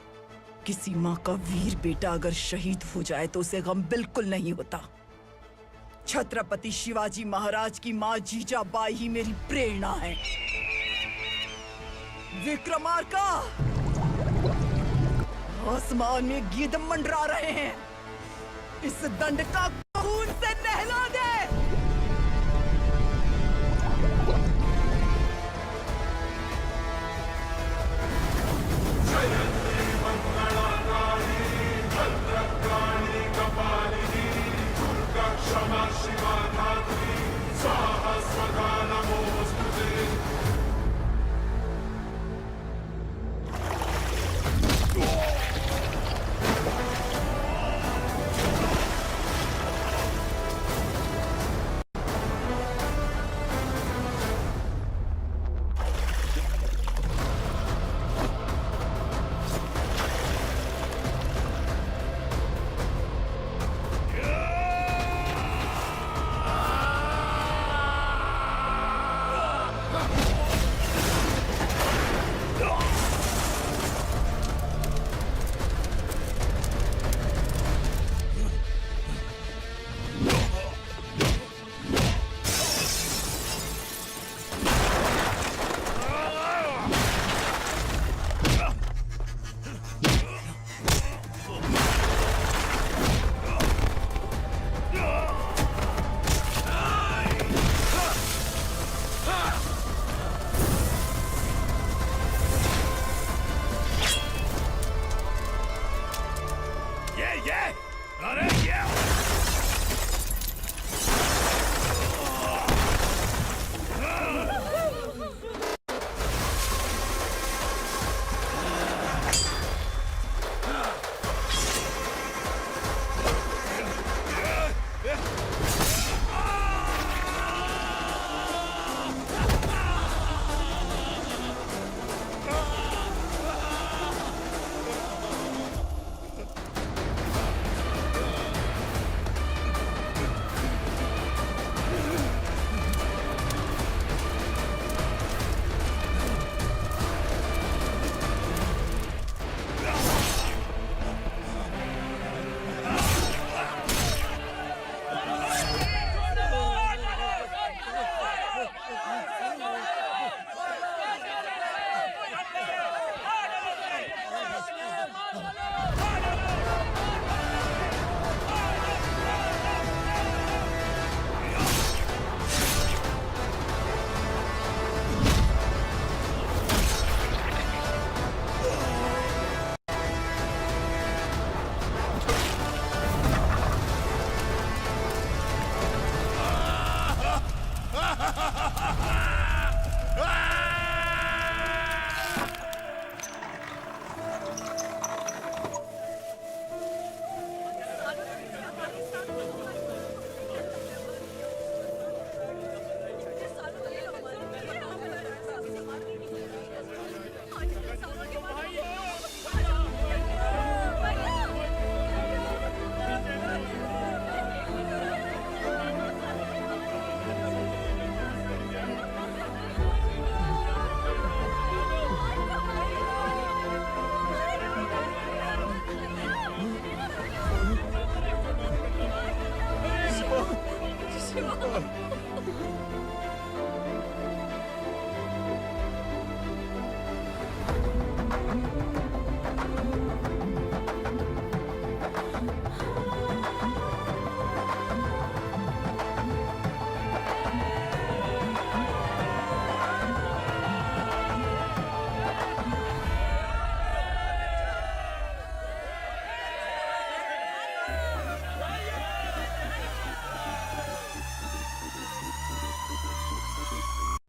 किसी माँ का वीर बेटा अगर शहीद हो जाए तो उसे गम बिल्कुल नहीं होता। छत्रपति शिवाजी महाराज की माँ जीजाबाई ही मेरी प्रेरणा है। विक्रमार्का, आसमान में गिद्ध मंडरा रहे हैं, इस दंड का खून से नहला दे। शिवा